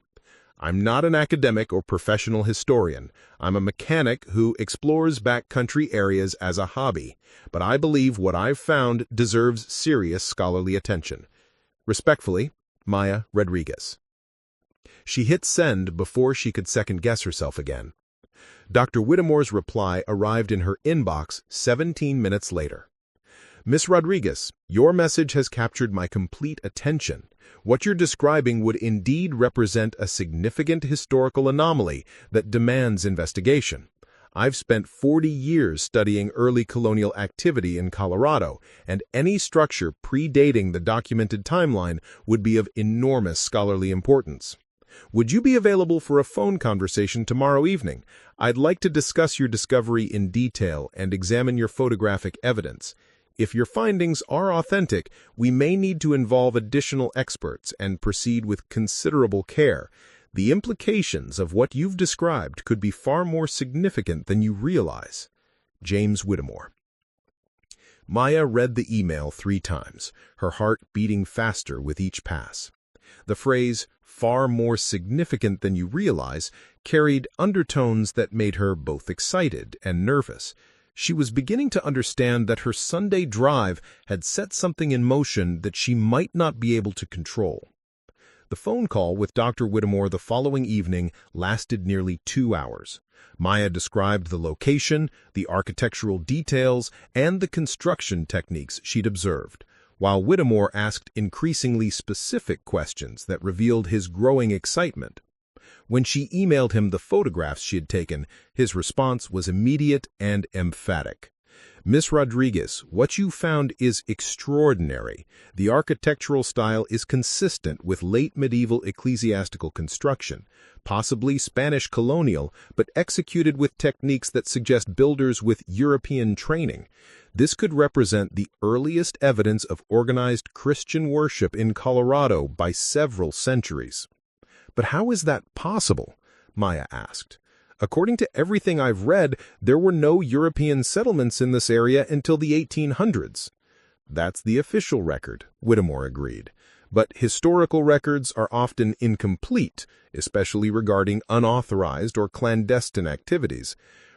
B: I'm not an academic or professional historian. I'm a mechanic who explores backcountry areas as a hobby, but I believe what I've found deserves serious scholarly attention. Respectfully, Maya Rodriguez." She hit send before she could second-guess herself again. Dr. Whittemore's reply arrived in her inbox 17 minutes later. "Miss Rodriguez, your message has captured my complete attention. What you're describing would indeed represent a significant historical anomaly that demands investigation. I've spent 40 years studying early colonial activity in Colorado, and any structure predating the documented timeline would be of enormous scholarly importance. Would you be available for a phone conversation tomorrow evening? I'd like to discuss your discovery in detail and examine your photographic evidence. If your findings are authentic, we may need to involve additional experts and proceed with considerable care. The implications of what you've described could be far more significant than you realize. James Whittemore." Maya read the email 3 times, her heart beating faster with each pass. The phrase, "far more significant than you realize," carried undertones that made her both excited and nervous. She was beginning to understand that her Sunday drive had set something in motion that she might not be able to control. The phone call with Dr. Whittemore the following evening lasted nearly 2 hours. Maya described the location, the architectural details, and the construction techniques she'd observed, while Whittemore asked increasingly specific questions that revealed his growing excitement. When she emailed him the photographs she had taken, his response was immediate and emphatic. "Miss Rodriguez, what you found is extraordinary. The architectural style is consistent with late medieval ecclesiastical construction, possibly Spanish colonial, but executed with techniques that suggest builders with European training. This could represent the earliest evidence of organized Christian worship in Colorado by several centuries." "But how is that possible?" Maya asked. "According to everything I've read, there were no European settlements in this area until the 1800s. That's the official record, Whittemore agreed. But historical records are often incomplete, especially regarding unauthorized or clandestine activities.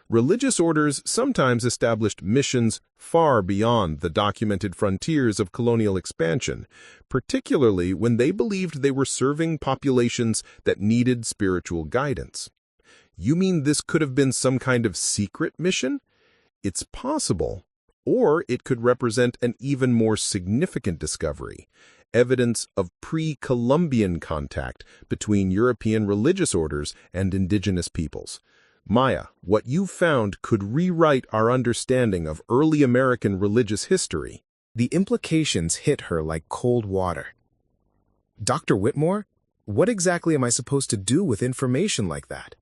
B: Religious orders sometimes established missions far beyond the documented frontiers of colonial expansion, particularly when they believed they were serving populations that needed spiritual guidance. You mean this could have been some kind of secret mission? It's possible, or it could represent an even more significant discovery, evidence of pre-Columbian contact between European religious orders and indigenous peoples. Maya, what you found could rewrite our understanding of early American religious history.
C: The implications hit her like cold water. Dr. Whitmore, what exactly am I supposed to do with information like that?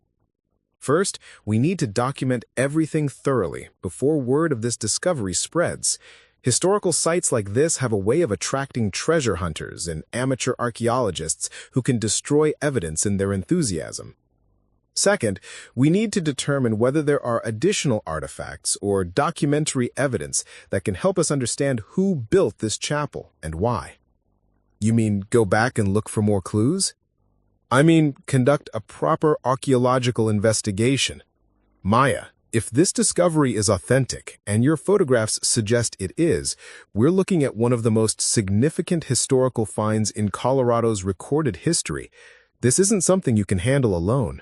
C: First, we need to document everything thoroughly before word of this discovery spreads. Historical sites like this have a way of attracting treasure hunters and amateur archaeologists who can destroy evidence in their enthusiasm. Second, we need to determine whether there are additional artifacts or documentary evidence that can help us understand who built this chapel and why. You mean go back and look for more clues? I mean conduct a proper archaeological investigation. Maya, if this discovery is authentic, and your photographs suggest it is, we're looking at one of the most significant historical finds in Colorado's recorded history. This isn't something you can handle alone.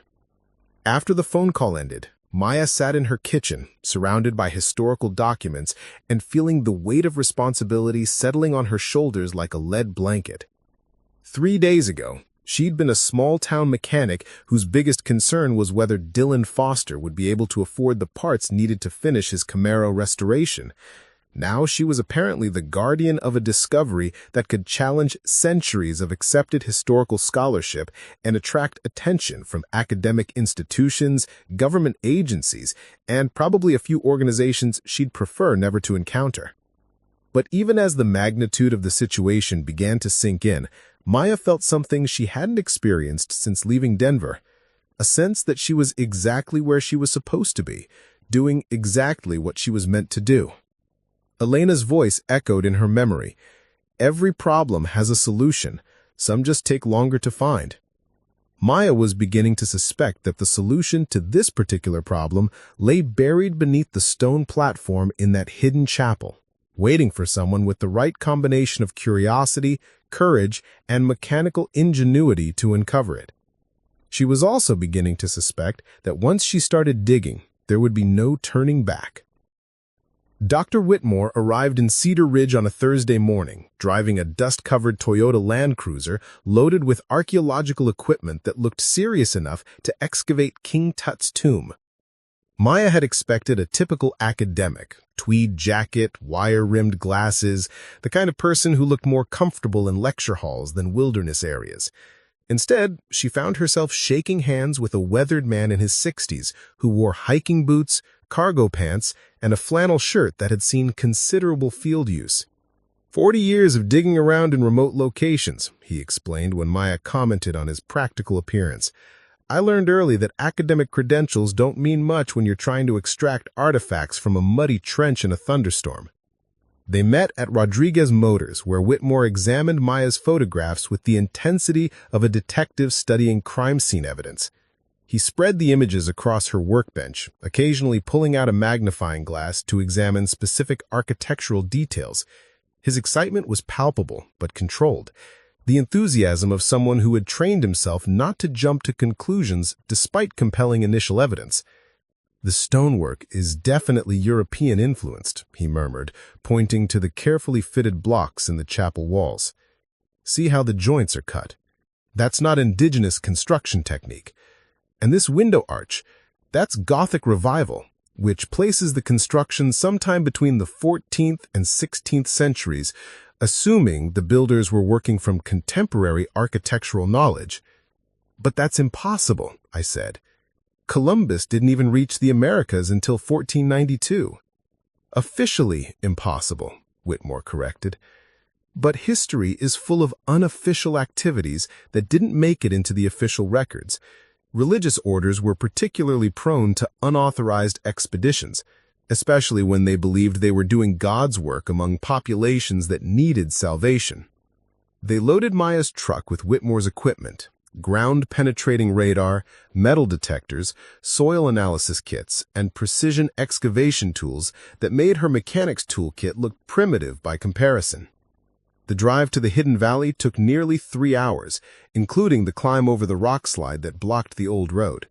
C: After the phone call ended, Maya sat in her kitchen, surrounded by historical documents and feeling the weight of responsibility settling on her shoulders like a lead blanket. 3 days ago, she'd been a small-town mechanic whose biggest concern was whether Dylan Foster would be able to afford the parts needed to finish his Camaro restoration. Now she was apparently the guardian of a discovery that could challenge centuries of accepted historical scholarship and attract attention from academic institutions, government agencies, and probably a few organizations she'd prefer never to encounter. But even as the magnitude of the situation began to sink in, Maya felt something she hadn't experienced since leaving Denver, a sense that she was exactly where she was supposed to be, doing exactly what she was meant to do. Elena's voice echoed in her memory. Every problem has a solution. Some just take longer to find. Maya was beginning to suspect that the solution to this particular problem lay buried beneath the stone platform in that hidden chapel, waiting for someone with the right combination of curiosity, courage, and mechanical ingenuity to uncover it. She was also beginning to suspect that once she started digging, there would be no turning back. Dr. Whitmore arrived in Cedar Ridge on a Thursday morning, driving a dust-covered Toyota Land Cruiser loaded with archaeological equipment that looked serious enough to excavate King Tut's tomb. Maya had expected a typical academic, tweed jacket, wire-rimmed glasses, the kind of person who looked more comfortable in lecture halls than wilderness areas. Instead, she found herself shaking hands with a weathered man in his 60s who wore hiking boots, cargo pants, and a flannel shirt that had seen considerable field use. 40 years of digging around in remote locations, he explained when Maya commented on his practical appearance. I learned early that academic credentials don't mean much when you're trying to extract artifacts from a muddy trench in a thunderstorm. They met at Rodriguez Motors, where Whitmore examined Maya's photographs with the intensity of a detective studying crime scene evidence. He spread the images across her workbench, occasionally pulling out a magnifying glass to examine specific architectural details. His excitement was palpable but controlled, the enthusiasm of someone who had trained himself not to jump to conclusions despite compelling initial evidence. The stonework is definitely European-influenced, he murmured, pointing to the carefully fitted blocks in the chapel walls. See how the joints are cut. That's not indigenous construction technique. And this window arch, that's Gothic Revival, which places the construction sometime between the 14th and 16th centuries, assuming the builders were working from contemporary architectural knowledge. But that's impossible, I said. Columbus didn't even reach the Americas until 1492. Officially impossible, Whitmore corrected. But history is full of unofficial activities that didn't make it into the official records. Religious orders were particularly prone to unauthorized expeditions.
B: especially when they believed they were doing God's work among populations that needed salvation. They loaded Maya's truck with Whitmore's equipment: ground-penetrating radar, metal detectors, soil analysis kits, and precision excavation tools that made her mechanics toolkit look primitive by comparison. The drive to the hidden valley took nearly 3 hours, including the climb over the rock slide that blocked the old road.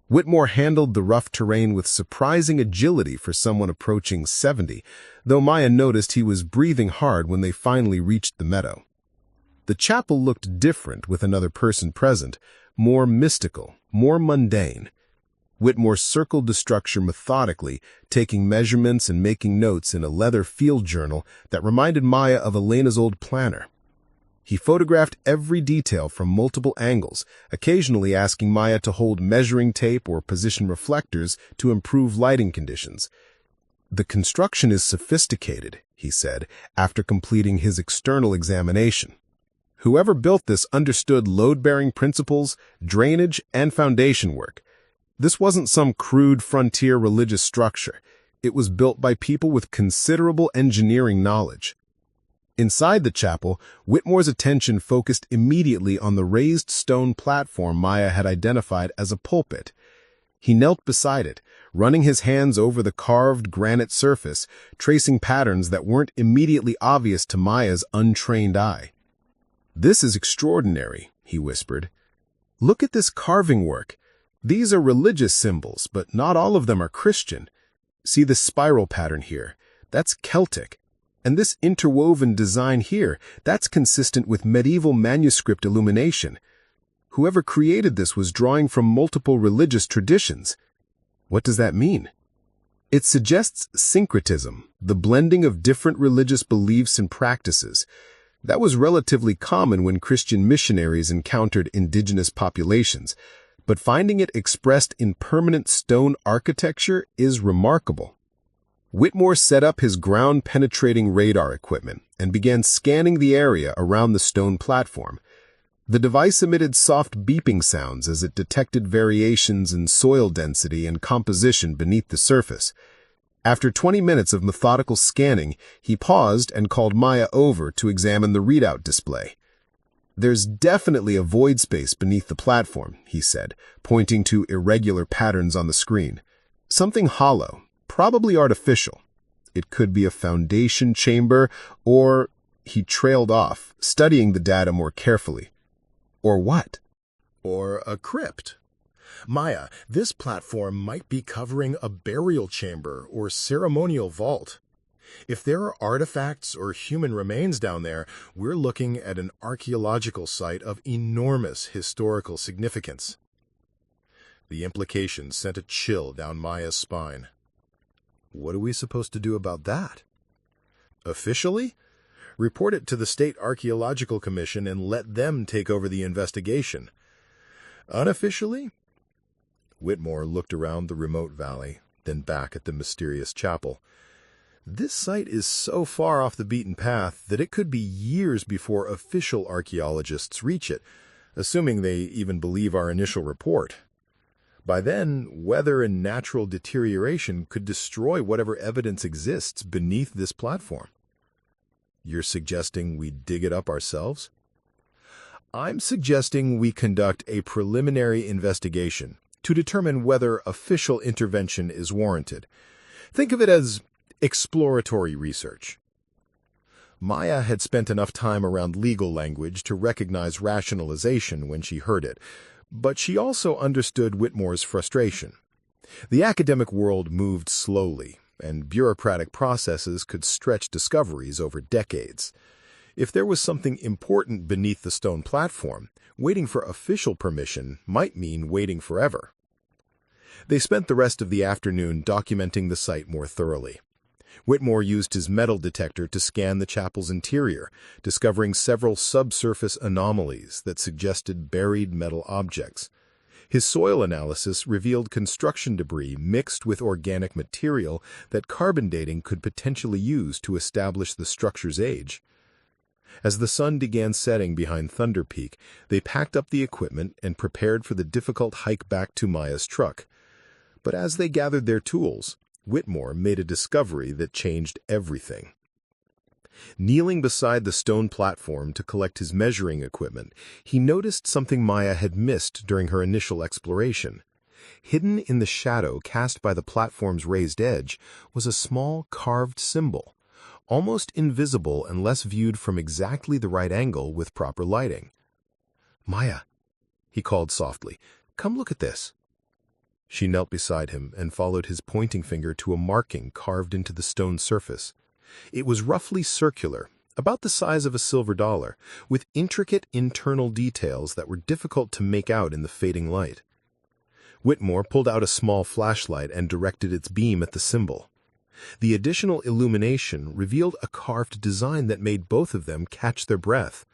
B: Whitmore handled the rough terrain with surprising agility for someone approaching 70, though Maya noticed he was breathing hard when they finally reached the meadow. The chapel looked different with another person present, more mystical, more mundane. Whitmore circled the structure methodically, taking measurements and making notes in a leather field journal that reminded Maya of Elena's old planner. He photographed every detail from multiple angles, occasionally asking Maya to hold measuring tape or position reflectors to improve lighting conditions. "The construction is sophisticated," he said, after completing his external examination. "Whoever built this understood load-bearing principles, drainage, and foundation work. This wasn't some crude frontier religious structure. It was built by people with considerable engineering knowledge." Inside the chapel, Whitmore's attention focused immediately on the raised stone platform Maya had identified as a pulpit. He knelt beside it, running his hands over the carved granite surface, tracing patterns that weren't immediately obvious to Maya's untrained eye. "This is extraordinary," he whispered. "Look at this carving work. These are religious symbols, but not all of them are Christian. See the spiral pattern here? That's Celtic. And this interwoven design here, that's consistent with medieval manuscript illumination. Whoever created this was drawing from multiple religious traditions." "What does that mean?" "It suggests syncretism, the blending of different religious beliefs and practices. That was relatively common when Christian missionaries encountered indigenous populations, but finding it expressed in permanent stone architecture is remarkable." Whitmore set up his ground-penetrating radar equipment and began scanning the area around the stone platform. The device emitted soft beeping sounds as it detected variations in soil density and composition beneath the surface. After 20 minutes of methodical scanning, he paused and called Maya over to examine the readout display. "There's definitely a void space beneath the platform," he said, pointing to irregular patterns on the screen. "Something hollow, probably artificial. It could be a foundation chamber, or—" He trailed off, studying the data more carefully. "Or what?"
A: Or a crypt. Maya, this platform might be covering a burial chamber or ceremonial vault. If there are artifacts or human remains down there, we're looking at an archaeological site of enormous historical significance. The implication sent a chill down Maya's spine. What are we supposed to do about that? Officially? Report it to the State Archaeological Commission and let them take over the investigation. Unofficially? Whitmore looked around the remote valley, then back at the mysterious chapel. This site is so far off the beaten path that it could be years before official archaeologists reach it, assuming they even believe our initial report. By then, weather and natural deterioration could destroy whatever evidence exists beneath this platform. You're suggesting we dig it up ourselves? I'm suggesting we conduct a preliminary investigation to determine whether official intervention is warranted. Think of it as exploratory research. Maya had spent enough time around legal language to recognize rationalization when she heard it, but she also understood Whitmore's frustration. The academic world moved slowly, and bureaucratic processes could stretch discoveries over decades. If there was something important beneath the stone platform, waiting for official permission might mean waiting forever. They spent the rest of the afternoon documenting the site more thoroughly. Whitmore used his metal detector to scan the chapel's interior, discovering several subsurface anomalies that suggested buried metal objects. His soil analysis revealed construction debris mixed with organic material that carbon dating could potentially use to establish the structure's age. As the sun began setting behind Thunder Peak, they packed up the equipment and prepared for the difficult hike back to Maya's truck. But as they gathered their tools,
B: Whitmore made a discovery that changed everything. Kneeling beside the stone platform to collect his measuring equipment, he noticed something Maya had missed during her initial exploration. Hidden in the shadow cast by the platform's raised edge was a small carved symbol, almost invisible unless viewed from exactly the right angle with proper lighting. "Maya," he called softly, "come look at this." She knelt beside him and followed his pointing finger to a marking carved into the stone surface. It was roughly circular, about the size of a silver dollar, with intricate internal details that were difficult to make out in the fading light. Whitmore pulled out a small flashlight and directed its beam at the symbol. The additional illumination revealed a carved design that made both of them catch their breath.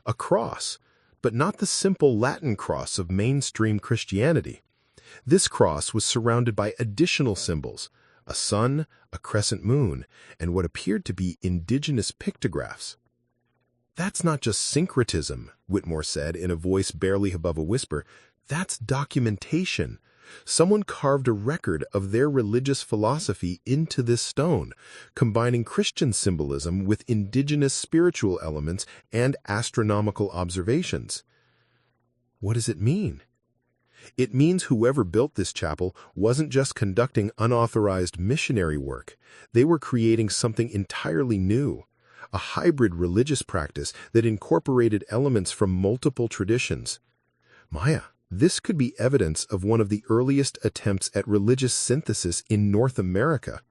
B: A cross, but not the simple Latin cross of mainstream Christianity. This cross was surrounded by additional symbols: a sun, a crescent moon, and what appeared to be indigenous pictographs. "That's not just syncretism," Whitmore said in a voice barely above a whisper. "That's documentation. Someone carved a record of their religious philosophy into this stone, combining Christian symbolism with indigenous spiritual elements and astronomical observations." What does it mean? It means whoever built this chapel wasn't just conducting unauthorized missionary work. They were creating something entirely new, a hybrid religious practice that incorporated elements from multiple traditions. "Maya, this could be evidence of one of the earliest attempts at religious synthesis in North America."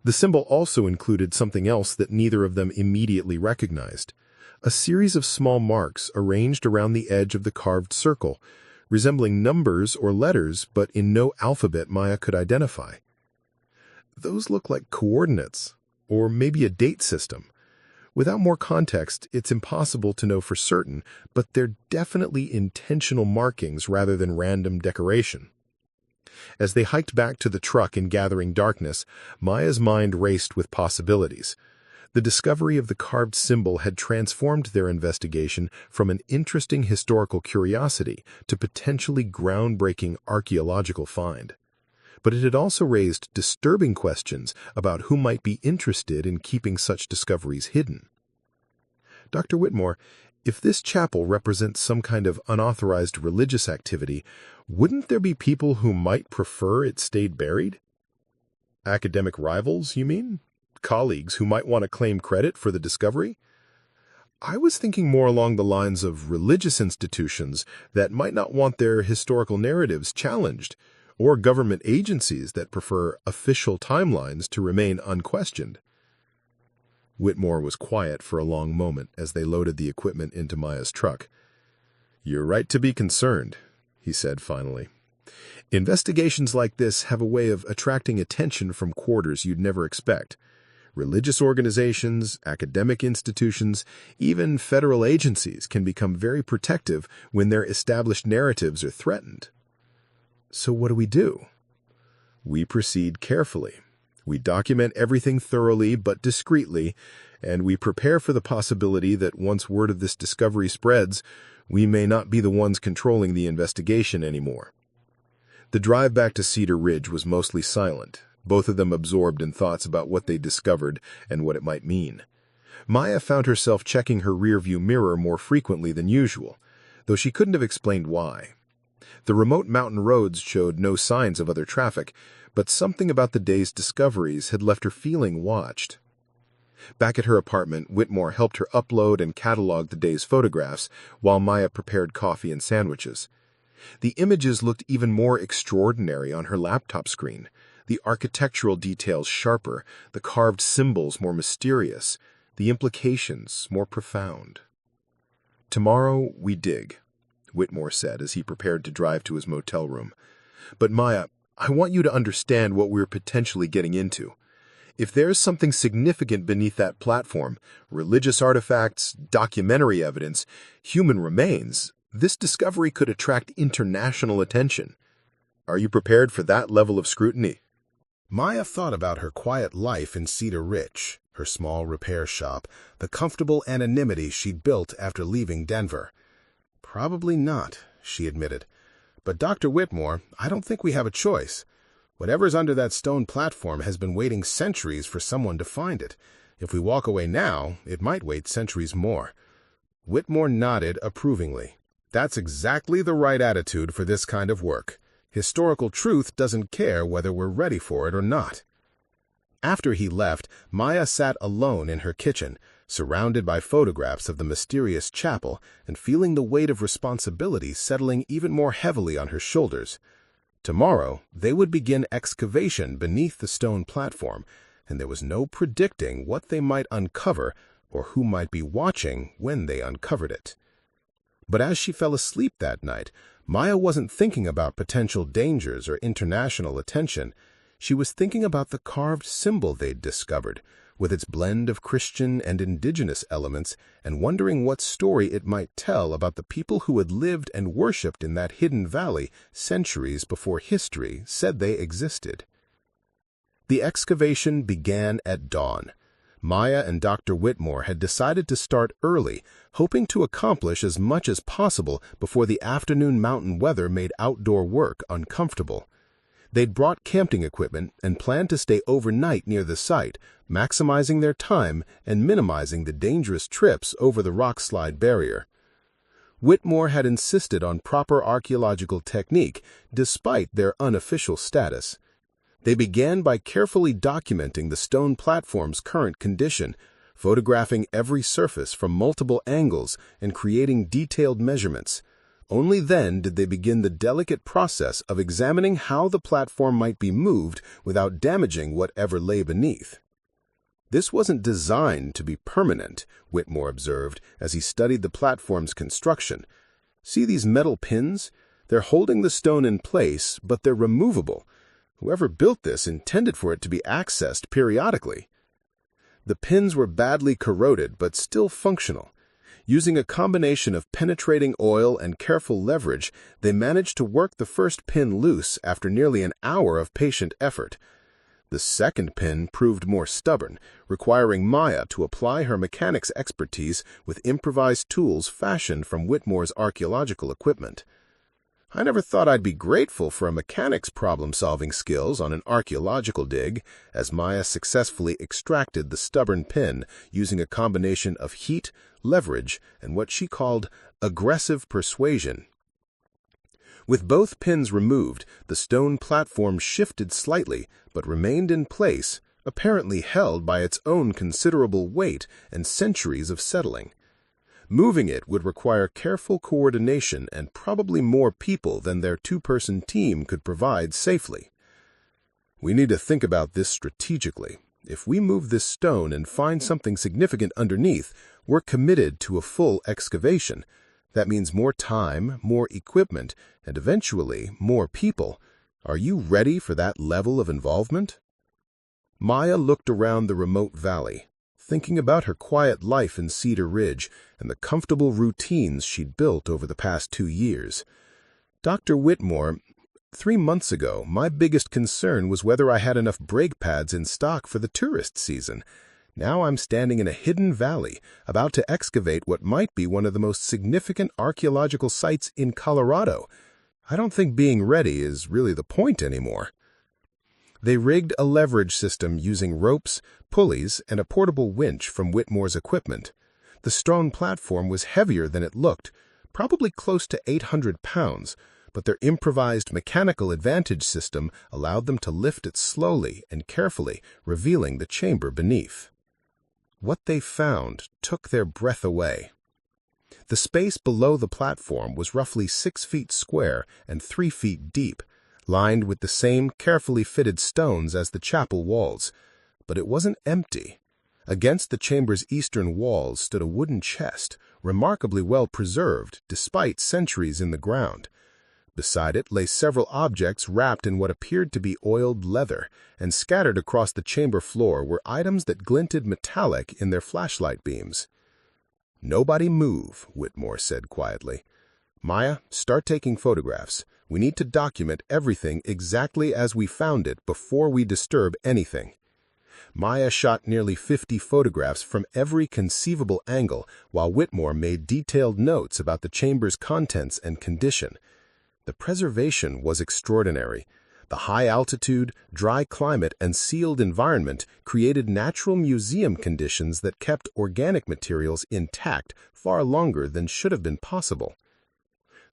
B: The symbol also included something else that neither of them immediately recognized: a series of small marks arranged around the edge of the carved circle, resembling numbers or letters, but in no alphabet Maya could identify. Those look like coordinates, or maybe a date system. Without more context, it's impossible to know for certain, but they're definitely intentional markings rather than random decoration. As they hiked back to the truck in gathering darkness, Maya's mind raced with possibilities. The discovery of the carved symbol had transformed their investigation from an interesting historical curiosity to potentially groundbreaking archaeological find. But it had also raised disturbing questions about who might be interested in keeping such discoveries hidden. "Dr. Whitmore, if this chapel represents some kind of unauthorized religious activity, wouldn't there be people who might prefer it stayed buried?" "Academic rivals, you mean? Colleagues who might want to claim credit for the discovery?" "I was thinking more along the lines of religious institutions that might not want their historical narratives challenged, or government agencies that prefer official timelines to remain unquestioned." Whitmore was quiet for a long moment as they loaded the equipment into Maya's truck. "You're right to be concerned," he said finally. "Investigations like this have a way of attracting attention from quarters you'd never expect. Religious organizations, academic institutions, even federal agencies can become very protective when their established narratives are threatened." "So what do we do?" "We proceed carefully. We document everything thoroughly but discreetly, and we prepare for the possibility that once word of this discovery spreads, we may not be the ones controlling the investigation anymore." The drive back to Cedar Ridge was mostly silent, both of them absorbed in thoughts about what they discovered and what it might mean. Maya found herself checking her rearview mirror more frequently than usual, though she couldn't have explained why. The remote mountain roads showed no signs of other traffic, but something about the day's discoveries had left her feeling watched. Back at her apartment, Whitmore helped her upload and catalog the day's photographs while Maya prepared coffee and sandwiches. The images looked even more extraordinary on her laptop screen, the architectural details sharper, the carved symbols more mysterious, the implications more profound. "Tomorrow we dig," Whitmore said as he prepared to drive to his motel room. "But Maya, I want you to understand what we're potentially getting into. If there's something significant beneath that platform, religious artifacts, documentary evidence, human remains, this discovery could attract international attention. Are you prepared for that level of scrutiny?"
A: Maya thought about her quiet life in Cedar Ridge, her small repair shop, the comfortable anonymity she'd built after leaving Denver. "Probably not," she admitted. "But Dr. Whitmore, I don't think we have a choice.
B: Whatever's under that stone platform has been waiting centuries for someone to find it. If we walk away now, it might wait centuries more." Whitmore nodded approvingly. "That's exactly the right attitude for this kind of work. Historical truth doesn't care whether we're ready for it or not." After he left, Maya sat alone in her kitchen, surrounded by photographs of the mysterious chapel and feeling the weight of responsibility settling even more heavily on her shoulders. Tomorrow, they would begin excavation beneath the stone platform, and there was no predicting what they might uncover or who might be watching when they uncovered it. But as she fell asleep that night, Maya wasn't thinking about potential dangers or international attention. She was thinking about the carved symbol they'd discovered, with its blend of Christian and indigenous elements, and wondering what story it might tell about the people who had lived and worshipped in that hidden valley centuries before history said they existed. The excavation began at dawn. Maya and Dr. Whitmore had decided to start early, hoping to accomplish as much as possible before the afternoon mountain weather made outdoor work uncomfortable. They'd brought camping equipment and planned to stay overnight near the site, maximizing their time and minimizing the dangerous trips over the rock slide barrier. Whitmore had insisted on proper archaeological technique despite their unofficial status. They began by carefully documenting the stone platform's current condition, photographing every surface from multiple angles and creating detailed measurements. Only then did they begin the delicate process of examining how the platform might be moved without damaging whatever lay beneath. "This wasn't designed to be permanent," Whitmore observed as he studied the platform's construction. "See these metal pins? They're holding the stone in place, but they're removable. Whoever built this intended for it to be accessed periodically." The pins were badly corroded but still functional. Using a combination of penetrating oil and careful leverage, they managed to work the first pin loose after nearly an hour of patient effort. The second pin proved more stubborn, requiring Maya to apply her mechanics expertise with improvised tools fashioned from Whitmore's archaeological equipment. "I never thought I'd be grateful for a mechanic's problem-solving skills on an archaeological dig," as Maya successfully extracted the stubborn pin using a combination of heat, leverage, and what she called aggressive persuasion. With both pins removed, the stone platform shifted slightly but remained in place, apparently held by its own considerable weight and centuries of settling. Moving it would require careful coordination and probably more people than their two-person team could provide safely. "We need to think about this strategically. If we move this stone and find something significant underneath, we're committed to a full excavation. That means more time, more equipment, and eventually more people. Are you ready for that level of involvement?" Maya looked around the remote valley, thinking about her quiet life in Cedar Ridge and the comfortable routines she'd built over the past 2 years. "Dr. Whitmore, 3 months ago, my biggest concern was whether I had enough brake pads in stock for the tourist season. Now I'm standing in a hidden valley, about to excavate what might be one of the most significant archaeological sites in Colorado. I don't think being ready is really the point anymore." They rigged a leverage system using ropes, pulleys, and a portable winch from Whitmore's equipment. The stone platform was heavier than it looked, probably close to 800 pounds, but their improvised mechanical advantage system allowed them to lift it slowly and carefully, revealing the chamber beneath. What they found took their breath away. The space below the platform was roughly 6 feet square and 3 feet deep, lined with the same carefully fitted stones as the chapel walls. But it wasn't empty. Against the chamber's eastern walls stood a wooden chest, remarkably well preserved despite centuries in the ground. Beside it lay several objects wrapped in what appeared to be oiled leather, and scattered across the chamber floor were items that glinted metallic in their flashlight beams. "Nobody move," Whitmore said quietly. "Maya, start taking photographs. We need to document everything exactly as we found it before we disturb anything." Maya shot nearly 50 photographs from every conceivable angle, while Whitmore made detailed notes about the chamber's contents and condition. The preservation was extraordinary. The high altitude, dry climate, and sealed environment created natural museum conditions that kept organic materials intact far longer than should have been possible.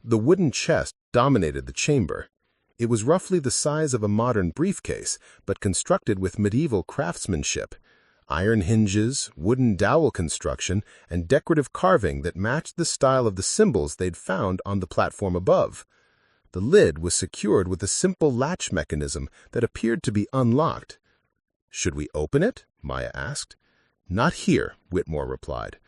B: The wooden chest dominated the chamber. It was roughly the size of a modern briefcase, but constructed with medieval craftsmanship. Iron hinges, wooden dowel construction, and decorative carving that matched the style of the symbols they'd found on the platform above. The lid was secured with a simple latch mechanism that appeared to be unlocked. "Should we open it?" Maya asked. "Not here," Whitmore replied.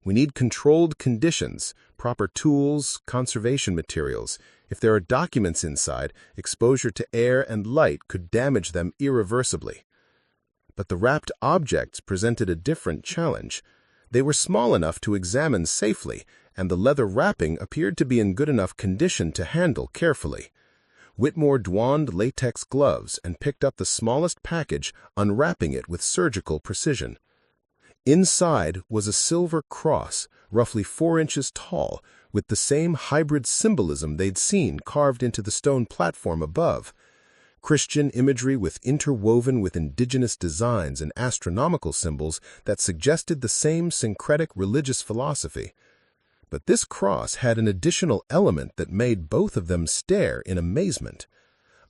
B: "We need controlled conditions, proper tools, conservation materials. If there are documents inside, exposure to air and light could damage them irreversibly." But the wrapped objects presented a different challenge. They were small enough to examine safely, and the leather wrapping appeared to be in good enough condition to handle carefully. Whitmore donned latex gloves and picked up the smallest package, unwrapping it with surgical precision. Inside was a silver cross, roughly 4 inches tall, with the same hybrid symbolism they'd seen carved into the stone platform above. Christian imagery interwoven with indigenous designs and astronomical symbols that suggested the same syncretic religious philosophy. But this cross had an additional element that made both of them stare in amazement.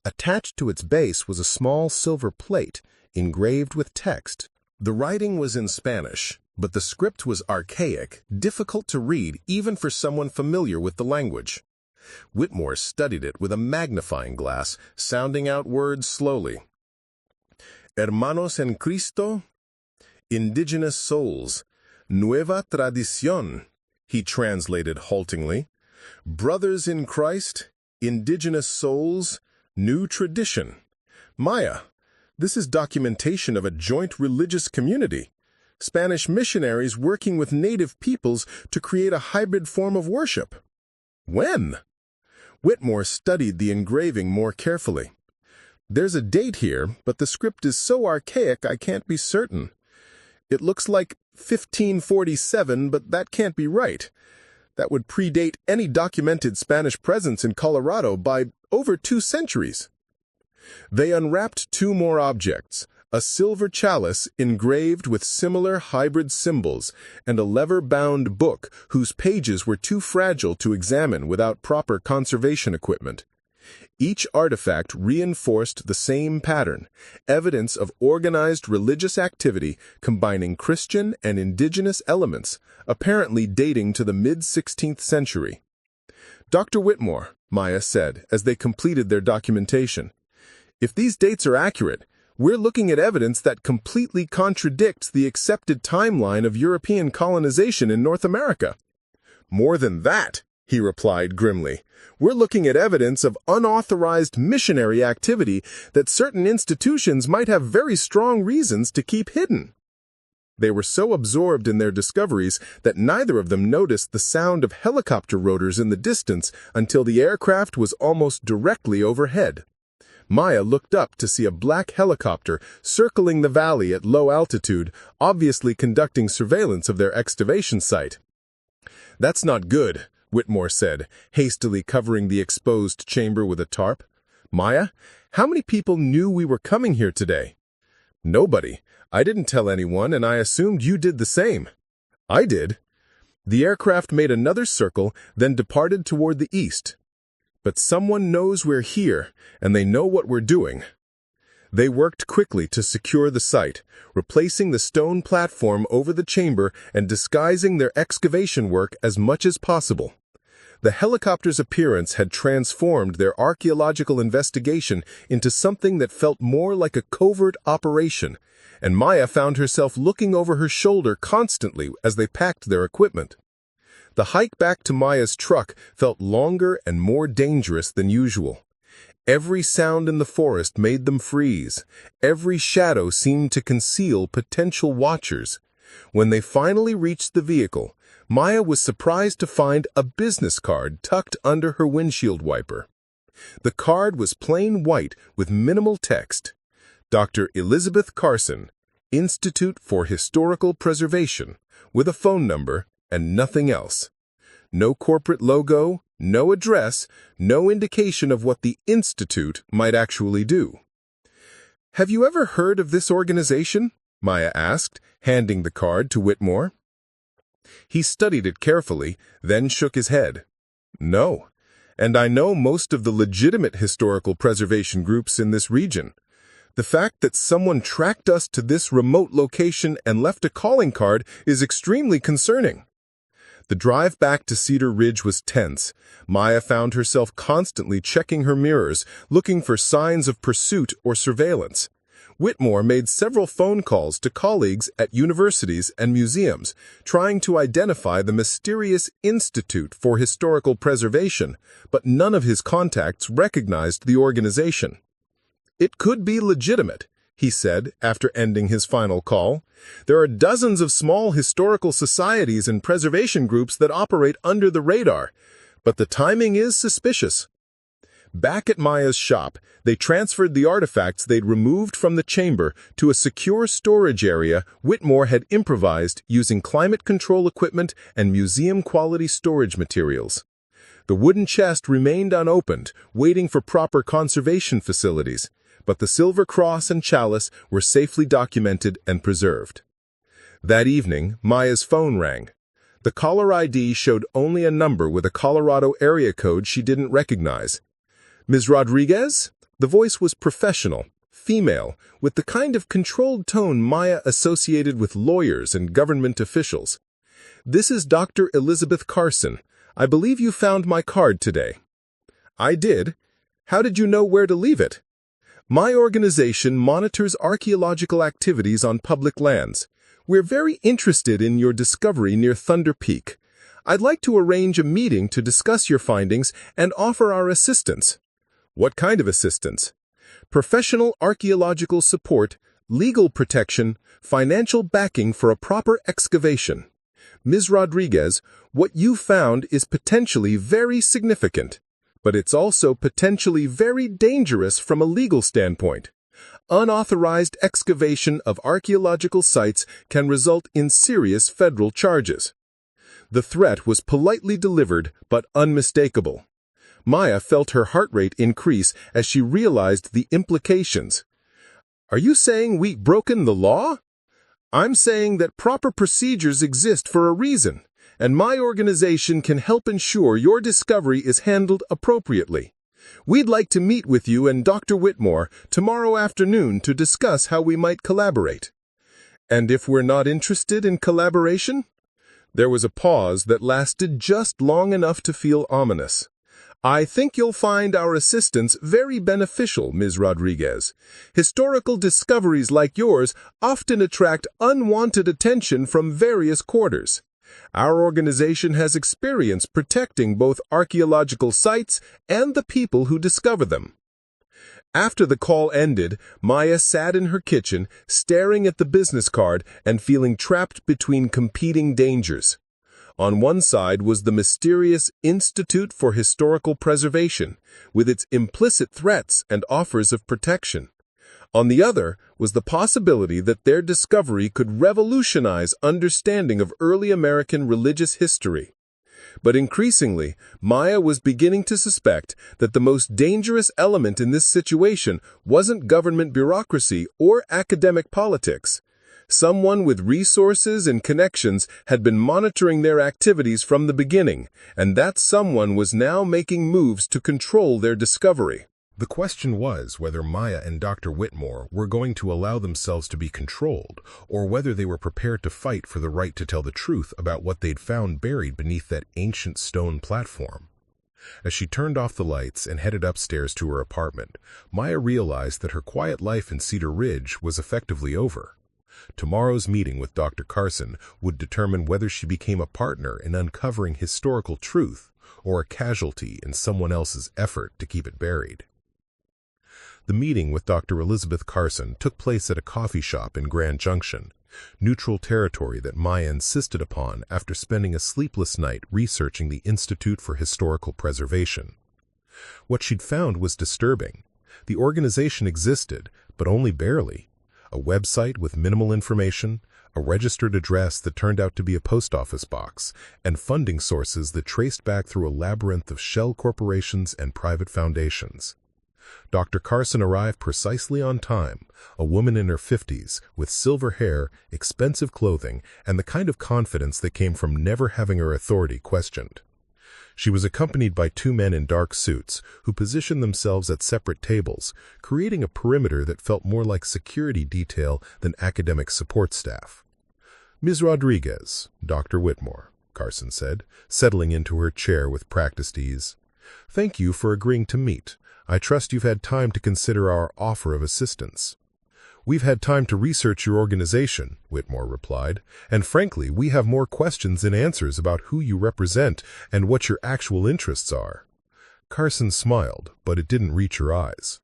B: Attached to its base was a small silver plate, engraved with text. The writing was in Spanish, but the script was archaic, difficult to read even for someone familiar with the language. Whitmore studied it with a magnifying glass, sounding out words slowly. "Hermanos en Cristo, indigenous souls, nueva tradición," he translated haltingly. "Brothers in Christ, indigenous souls, new tradition. Maya, this is documentation of a joint religious community. Spanish missionaries working with native peoples to create a hybrid form of worship." "When?" Whitmore studied the engraving more carefully. "There's a date here, but the script is so archaic I can't be certain. It looks like 1547, but that can't be right. That would predate any documented Spanish presence in Colorado by over 2 centuries. They unwrapped 2 more objects, a silver chalice engraved with similar hybrid symbols, and a leather-bound book whose pages were too fragile to examine without proper conservation equipment. Each artifact reinforced the same pattern, evidence of organized religious activity combining Christian and indigenous elements, apparently dating to the mid-16th century. "Dr. Whitmore," Maya said as they completed their documentation, "if these dates are accurate, we're looking at evidence that completely contradicts the accepted timeline of European colonization in North America." "More than that," he replied grimly. "We're looking at evidence of unauthorized missionary activity that certain institutions might have very strong reasons to keep hidden." They were so absorbed in their discoveries that neither of them noticed the sound of helicopter rotors in the distance until the aircraft was almost directly overhead. Maya looked up to see a black helicopter circling the valley at low altitude, obviously conducting surveillance of their excavation site. "That's not good," Whitmore said, hastily covering the exposed chamber with a tarp. "Maya, how many people knew we were coming here today?" "Nobody. I didn't tell anyone, and I assumed you did the same." "I did." The aircraft made another circle, then departed toward the east. "But someone knows we're here, and they know what we're doing." They worked quickly to secure the site, replacing the stone platform over the chamber and disguising their excavation work as much as possible. The helicopter's appearance had transformed their archaeological investigation into something that felt more like a covert operation, and Maya found herself looking over her shoulder constantly as they packed their equipment. The hike back to Maya's truck felt longer and more dangerous than usual. Every sound in the forest made them freeze. Every shadow seemed to conceal potential watchers. When they finally reached the vehicle, Maya was surprised to find a business card tucked under her windshield wiper. The card was plain white with minimal text. "Dr. Elizabeth Carson, Institute for Historical Preservation," with a phone number and nothing else. No corporate logo, No address, no indication of what the institute might actually do. "Have you ever heard of this organization?" Maya asked, handing the card to Whitmore. He studied it carefully, then shook his head. "No, and I know most of the legitimate historical preservation groups in this region. The fact that someone tracked us to this remote location and left a calling card is extremely concerning." The drive back to Cedar Ridge was tense. Maya found herself constantly checking her mirrors, looking for signs of pursuit or surveillance. Whitmore made several phone calls to colleagues at universities and museums, trying to identify the mysterious Institute for Historical Preservation, but none of his contacts recognized the organization. "It could be legitimate," he said after ending his final call. "There are dozens of small historical societies and preservation groups that operate under the radar, but the timing is suspicious." Back at Maya's shop, they transferred the artifacts they'd removed from the chamber to a secure storage area Whitmore had improvised using climate control equipment and museum-quality storage materials. The wooden chest remained unopened, waiting for proper conservation facilities, but the silver cross and chalice were safely documented and preserved. That evening, Maya's phone rang. The caller ID showed only a number with a Colorado area code she didn't recognize. "Ms. Rodriguez?" The voice was professional, female, with the kind of controlled tone Maya associated with lawyers and government officials. "This is Dr. Elizabeth Carson. I believe you found my card today." "I did. How did you know where to leave it?" "My organization monitors archaeological activities on public lands. We're very interested in your discovery near Thunder Peak. I'd like to arrange a meeting to discuss your findings and offer our assistance." "What kind of assistance?" "Professional archaeological support, legal protection, financial backing for a proper excavation. Ms. Rodriguez, what you found is potentially very significant, but it's also potentially very dangerous from a legal standpoint. Unauthorized excavation of archaeological sites can result in serious federal charges." The threat was politely delivered but unmistakable. Maya felt her heart rate increase as she realized the implications. "Are you saying we've broken the law?" "I'm saying that proper procedures exist for a reason, and my organization can help ensure your discovery is handled appropriately. We'd like to meet with you and Dr. Whitmore tomorrow afternoon to discuss how we might collaborate." "And if we're not interested in collaboration?" There was a pause that lasted just long enough to feel ominous. "I think you'll find our assistance very beneficial, Ms. Rodriguez. Historical discoveries like yours often attract unwanted attention from various quarters. Our organization has experience protecting both archaeological sites and the people who discover them." After the call ended, Maya sat in her kitchen, staring at the business card and feeling trapped between competing dangers. On one side was the mysterious Institute for Historical Preservation, with its implicit threats and offers of protection. On the other was the possibility that their discovery could revolutionize understanding of early American religious history. But increasingly, Maya was beginning to suspect that the most dangerous element in this situation wasn't government bureaucracy or academic politics. Someone with resources and connections had been monitoring their activities from the beginning, and that someone was now making moves to control their discovery.
A: The question was whether Maya and Dr. Whitmore were going to allow themselves to be controlled, or whether they were prepared to fight for the right to tell the truth about what they'd found buried beneath that ancient stone platform. As she turned off the lights and headed upstairs to her apartment, Maya realized that her quiet life in Cedar Ridge was effectively over. Tomorrow's meeting with Dr. Carson would determine whether she became a partner in uncovering historical truth or a casualty in someone else's effort to keep it buried. The meeting with Dr. Elizabeth Carson took place at a coffee shop in Grand Junction, neutral territory that Maya insisted upon after spending a sleepless night researching the Institute for Historical Preservation. What she'd found was disturbing. The organization existed, but only barely.
B: A website with minimal information, a registered address that turned out to be a post office box, and funding sources that traced back through a labyrinth of shell corporations and private foundations. Dr. Carson arrived precisely on time, a woman in her 50s, with silver hair, expensive clothing, and the kind of confidence that came from never having her authority questioned. She was accompanied by two men in dark suits who positioned themselves at separate tables, creating a perimeter that felt more like security detail than academic support staff. "Ms. Rodriguez, Dr. Whitmore," Carson said, settling into her chair with practiced ease. "Thank you for agreeing to meet. I trust you've had time to consider our offer of assistance." "We've had time to research your organization," Whitmore replied, "and frankly, we have more questions than answers about who you represent and what your actual interests are." Carson smiled, but it didn't reach her eyes.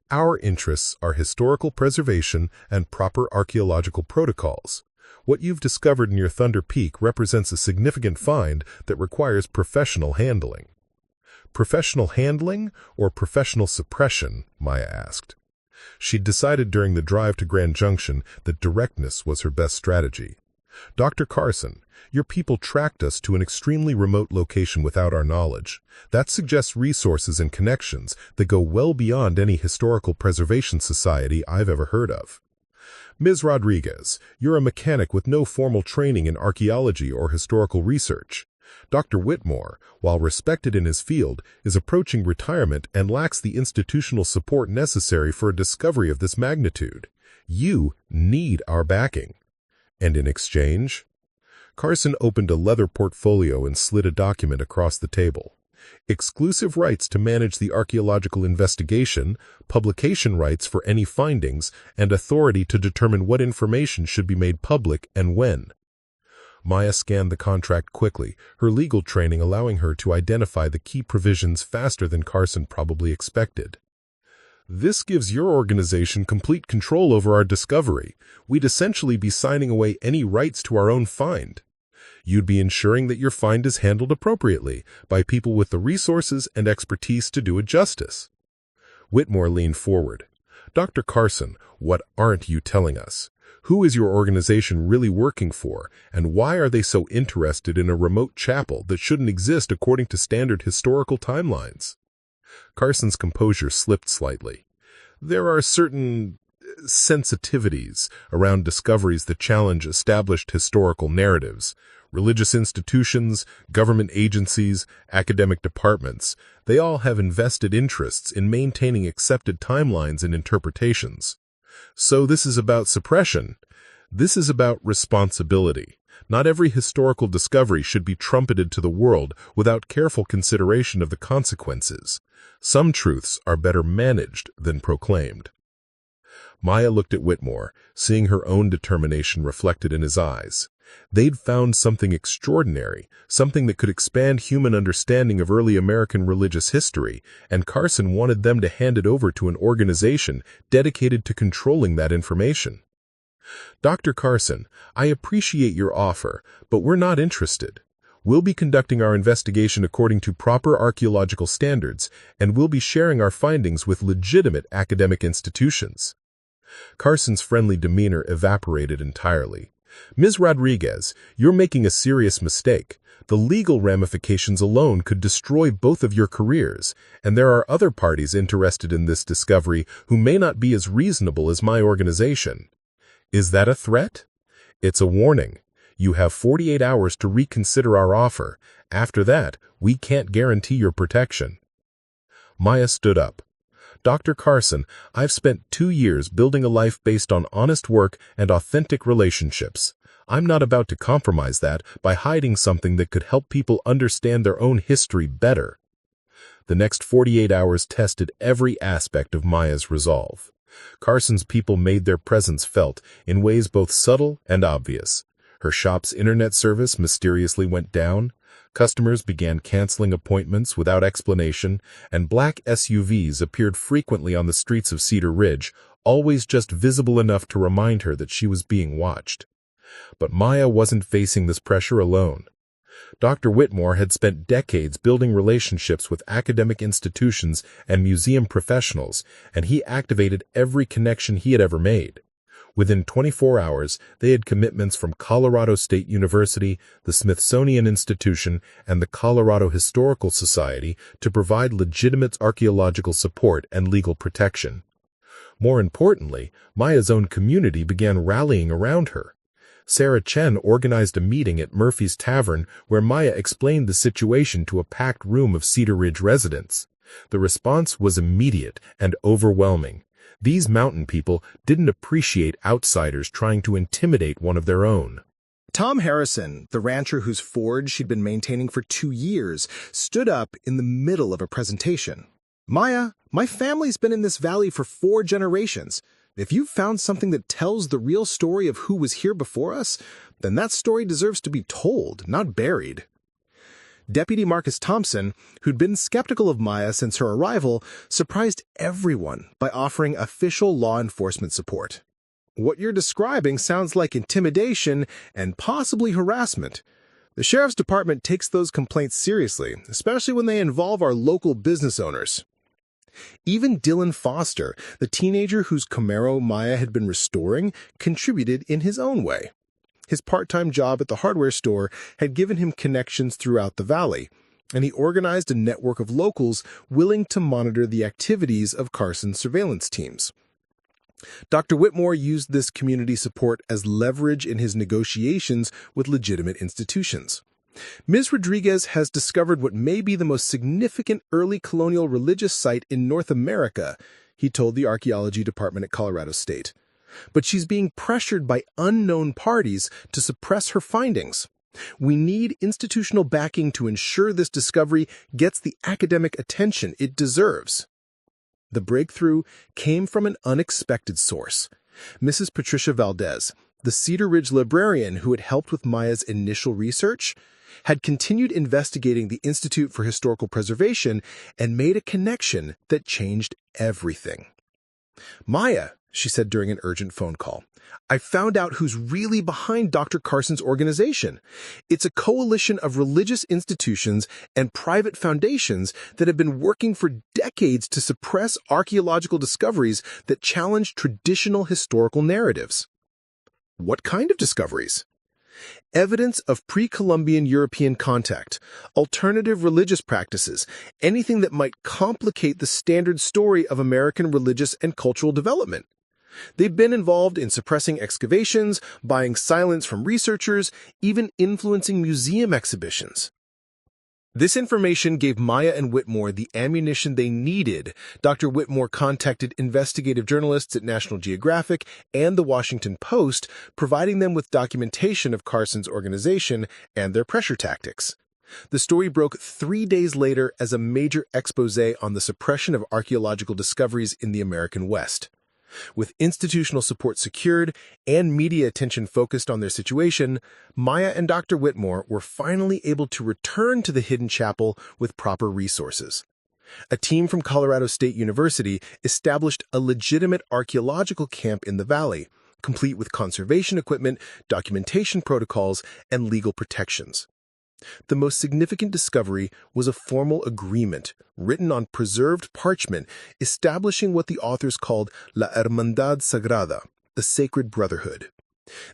B: "Our interests are historical preservation and proper archaeological protocols. What you've discovered in your Thunder Peak represents a significant find that requires professional handling." "Professional handling or professional suppression?" Maya asked. She'd decided during the drive to Grand Junction that directness was her best strategy. "Dr. Carson, your people tracked us to an extremely remote location without our knowledge. That suggests resources and connections that go well beyond any historical preservation society I've ever heard of. Ms. Rodriguez, you're a mechanic with no formal training in archaeology or historical research. Dr. Whitmore, while respected in his field, is approaching retirement and lacks the institutional support necessary for a discovery of this magnitude. You need our backing." "And in exchange?" Carson opened a leather portfolio and slid a document across the table. "Exclusive rights to manage the archaeological investigation, publication rights for any findings, and authority to determine what information should be made public and when." Maya scanned the contract quickly, her legal training allowing her to identify the key provisions faster than Carson probably expected. "This gives your organization complete control over our discovery. We'd essentially be signing away any rights to our own find. You'd be ensuring that your find is handled appropriately by people with the resources and expertise to do it justice." Whitmore leaned forward. "Dr. Carson, what aren't you telling us? Who is your organization really working for, and why are they so interested in a remote chapel that shouldn't exist according to standard historical timelines?" Carson's composure slipped slightly. "There are certain sensitivities around discoveries that challenge established historical narratives. Religious institutions, government agencies, academic departments, they all have invested interests in maintaining accepted timelines and interpretations. So this is about suppression. This is about responsibility. Not every historical discovery should be trumpeted to the world without careful consideration of the consequences. Some truths are better managed than proclaimed." Maya looked at Whitmore, seeing her own determination reflected in his eyes. They'd found something extraordinary, something that could expand human understanding of early American religious history, and Carson wanted them to hand it over to an organization dedicated to controlling that information. "Dr. Carson, I appreciate your offer, but we're not interested. We'll be conducting our investigation according to proper archaeological standards, and we'll be sharing our findings with legitimate academic institutions." Carson's friendly demeanor evaporated entirely. "Ms. Rodriguez, you're making a serious mistake. The legal ramifications alone could destroy both of your careers, and there are other parties interested in this discovery who may not be as reasonable as my organization." "Is that a threat?" "It's a warning. You have 48 hours to reconsider our offer. After that, we can't guarantee your protection." Maya stood up. "Dr. Carson, I've spent 2 years building a life based on honest work and authentic relationships. I'm not about to compromise that by hiding something that could help people understand their own history better." The next 48 hours tested every aspect of Maya's resolve. Carson's people made their presence felt in ways both subtle and obvious. Her shop's internet service mysteriously went down. Customers began canceling appointments without explanation, and black SUVs appeared frequently on the streets of Cedar Ridge, always just visible enough to remind her that she was being watched. But Maya wasn't facing this pressure alone. Dr. Whitmore had spent decades building relationships with academic institutions and museum professionals, and he activated every connection he had ever made. Within 24 hours, they had commitments from Colorado State University, the Smithsonian Institution, and the Colorado Historical Society to provide legitimate archaeological support and legal protection. More importantly, Maya's own community began rallying around her. Sarah Chen organized a meeting at Murphy's Tavern where Maya explained the situation to a packed room of Cedar Ridge residents. The response was immediate and overwhelming. These mountain people didn't appreciate outsiders trying to intimidate one of their own.
D: Tom Harrison, the rancher whose forge she'd been maintaining for 2 years, stood up in the middle of a presentation. "Maya, my family's been in this valley for 4 generations. If you've found something that tells the real story of who was here before us, then that story deserves to be told, not buried." Deputy Marcus Thompson, who'd been skeptical of Maya since her arrival, surprised everyone by offering official law enforcement support. "What you're describing sounds like intimidation and possibly harassment. The sheriff's department takes those complaints seriously, especially when they involve our local business owners." Even Dylan Foster, the teenager whose Camaro Maya had been restoring, contributed in his own way. His part-time job at the hardware store had given him connections throughout the valley, and he organized a network of locals willing to monitor the activities of Carson's surveillance teams. Dr. Whitmore used this community support as leverage in his negotiations with legitimate institutions. Ms. Rodriguez has discovered what may be the most significant early colonial religious site in North America, he told the archaeology department at Colorado State. But she's being pressured by unknown parties to suppress her findings. We need institutional backing to ensure this discovery gets the academic attention it deserves. The breakthrough came from an unexpected source. Mrs. Patricia Valdez, the Cedar Ridge librarian who had helped with Maya's initial research, had continued investigating the Institute for Historical Preservation and made a connection that changed everything. "Maya," she said during an urgent phone call, "I found out who's really behind Dr. Carson's organization. It's a coalition of religious institutions and private foundations that have been working for decades to suppress archaeological discoveries that challenge traditional historical narratives." "What kind of discoveries?" "Evidence of pre-Columbian European contact, alternative religious practices, anything that might complicate the standard story of American religious and cultural development. They've been involved in suppressing excavations, buying silence from researchers, even influencing museum exhibitions." This information gave Maya and Whitmore the ammunition they needed. Dr. Whitmore contacted investigative journalists at National Geographic and The Washington Post, providing them with documentation of Carson's organization and their pressure tactics. The story broke 3 days later as a major expose on the suppression of archaeological discoveries in the American West. With institutional support secured and media attention focused on their situation, Maya and Dr. Whitmore were finally able to return to the hidden chapel with proper resources. A team from Colorado State University established a legitimate archaeological camp in the valley, complete with conservation equipment, documentation protocols, and legal protections. The most significant discovery was a formal agreement written on preserved parchment establishing what the authors called La Hermandad Sagrada, the Sacred Brotherhood.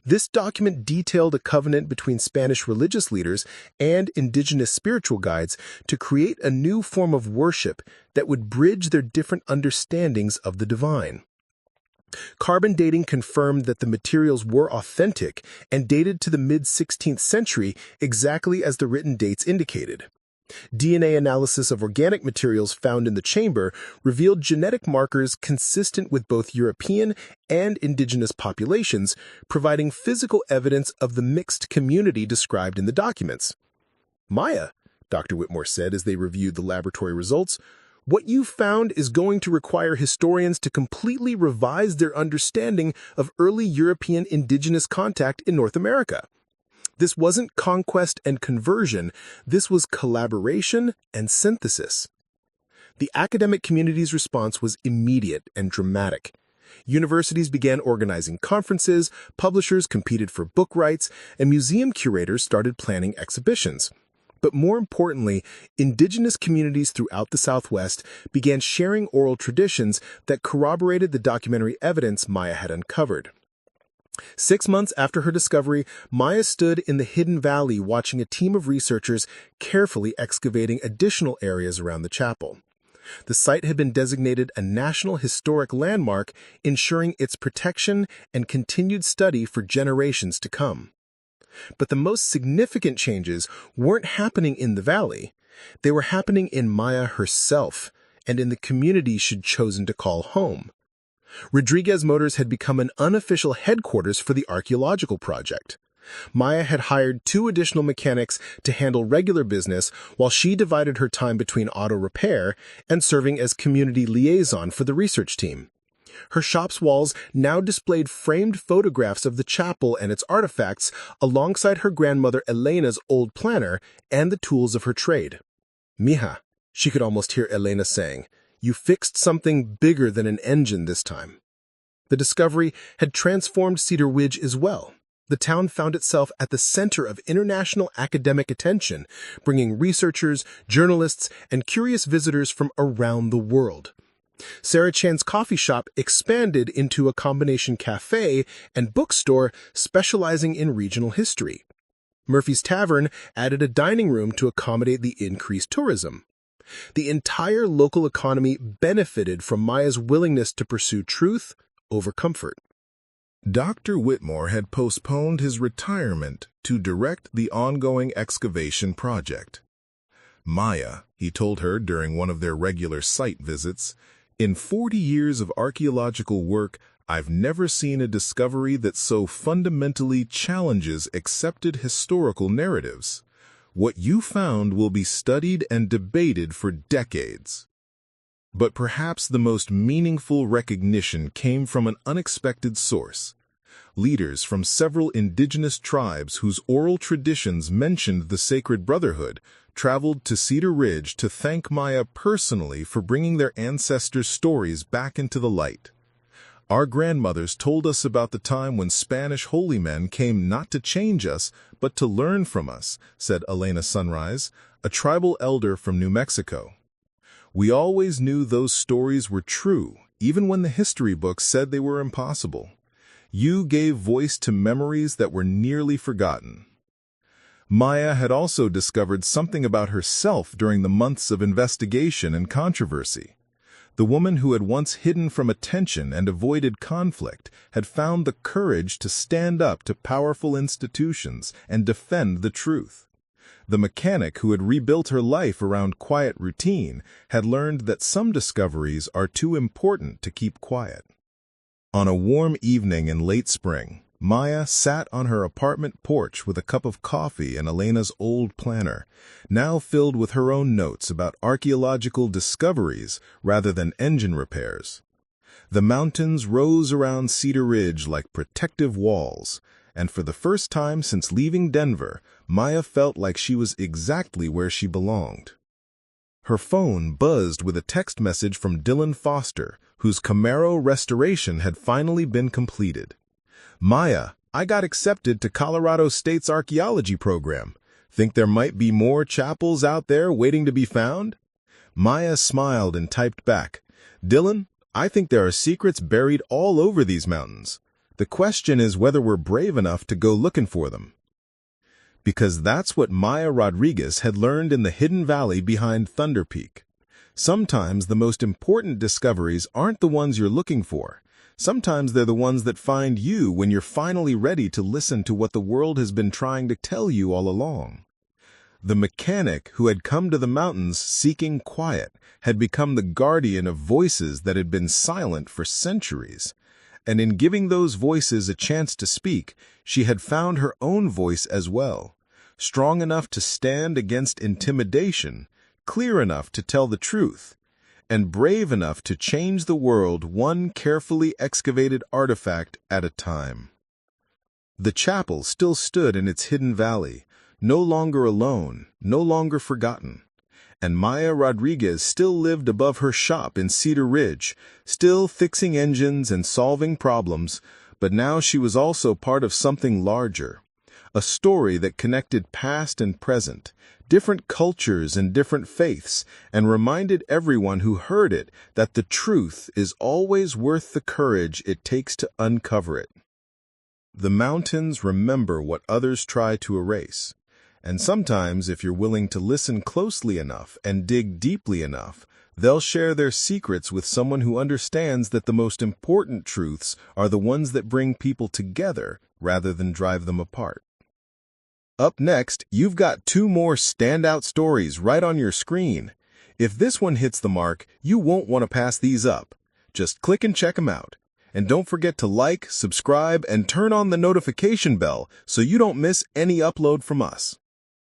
D: This document detailed a covenant between Spanish religious leaders and indigenous spiritual guides to create a new form of worship that would bridge their different understandings of the divine. Carbon dating confirmed that the materials were authentic and dated to the mid-16th century exactly as the written dates indicated. DNA analysis of organic materials found in the chamber revealed genetic markers consistent with both European and indigenous populations, providing physical evidence of the mixed community described in the documents. "Maya," Dr. Whitmore said as they reviewed the laboratory results, "what you found is going to require historians to completely revise their understanding of early European indigenous contact in North America. This wasn't conquest and conversion, this was collaboration and synthesis." The academic community's response was immediate and dramatic. Universities began organizing conferences, publishers competed for book rights, and museum curators started planning exhibitions. But more importantly, indigenous communities throughout the Southwest began sharing oral traditions that corroborated the documentary evidence Maya had uncovered.
B: 6 months after her discovery, Maya stood in the hidden valley watching a team of researchers carefully excavating additional areas around the chapel. The site had been designated a National Historic Landmark, ensuring its protection and continued study for generations to come. But the most significant changes weren't happening in the valley. They were happening in Maya herself and in the community she'd chosen to call home. Rodriguez Motors had become an unofficial headquarters for the archaeological project. Maya had hired 2 additional mechanics to handle regular business while she divided her time between auto repair and serving as community liaison for the research team. Her shop's walls now displayed framed photographs of the chapel and its artifacts alongside her grandmother Elena's old planner and the tools of her trade. "Mija," she could almost hear Elena saying, "you fixed something bigger than an engine this time." The discovery had transformed Cedar Ridge as well. The town found itself at the center of international academic attention, bringing researchers, journalists, and curious visitors from around the world. Sarah Chan's coffee shop expanded into a combination cafe and bookstore specializing in regional history. Murphy's Tavern added a dining room to accommodate the increased tourism. The entire local economy benefited from Maya's willingness to pursue truth over comfort.
A: Dr. Whitmore had postponed his retirement to direct the ongoing excavation project. "Maya," he told her during one of their regular site visits, "in 40 years of archaeological work, I've never seen a discovery that so fundamentally challenges accepted historical narratives. What you found will be studied and debated for decades." But perhaps the most meaningful recognition came from an unexpected source. Leaders from several indigenous tribes whose oral traditions mentioned the sacred brotherhood traveled to Cedar Ridge to thank Maya personally for bringing their ancestors' stories back into the light. "Our grandmothers told us about the time when Spanish holy men came not to change us, but to learn from us," said Elena Sunrise, a tribal elder from New Mexico. "We always knew those stories were true, even when the history books said they were impossible. You gave voice to memories that were nearly forgotten." Maya had also discovered something about herself during the months of investigation and controversy. The woman who had once hidden from attention and avoided conflict had found the courage to stand up to powerful institutions and defend the truth. The mechanic who had rebuilt her life around quiet routine had learned that some discoveries are too important to keep quiet. On a warm evening in late spring, Maya sat on her apartment porch with a cup of coffee and Elena's old planner, now filled with her own notes about archaeological discoveries rather than engine repairs. The mountains rose around Cedar Ridge like protective walls, and for the first time since leaving Denver, Maya felt like she was exactly where she belonged. Her phone buzzed with a text message from Dylan Foster, whose Camaro restoration had finally been completed. "Maya, I got accepted to Colorado State's archaeology program. Think there might be more chapels out there waiting to be found?" Maya smiled and typed back, "Dylan, I think there are secrets buried all over these mountains. The question is whether we're brave enough to go looking for them." Because that's what Maya Rodriguez had learned in the hidden valley behind Thunder Peak. Sometimes the most important discoveries aren't the ones you're looking for. Sometimes they're the ones that find you when you're finally ready to listen to what the world has been trying to tell you all along. The mechanic who had come to the mountains seeking quiet had become the guardian of voices that had been silent for centuries. And in giving those voices a chance to speak, she had found her own voice as well, strong enough to stand against intimidation, clear enough to tell the truth, and brave enough to change the world one carefully excavated artifact at a time. The chapel still stood in its hidden valley, no longer alone, no longer forgotten. And Maya Rodriguez still lived above her shop in Cedar Ridge, still fixing engines and solving problems, but now she was also part of something larger, a story that connected past and present, different cultures and different faiths, and reminded everyone who heard it that the truth is always worth the courage it takes to uncover it.
B: The mountains remember what others try to erase. And sometimes, if you're willing to listen closely enough and dig deeply enough, they'll share their secrets with someone who understands that the most important truths are the ones that bring people together rather than drive them apart. Up next, you've got 2 more standout stories right on your screen. If this one hits the mark, you won't want to pass these up. Just click and check them out. And don't forget to like, subscribe, and turn on the notification bell so you don't miss any upload from us.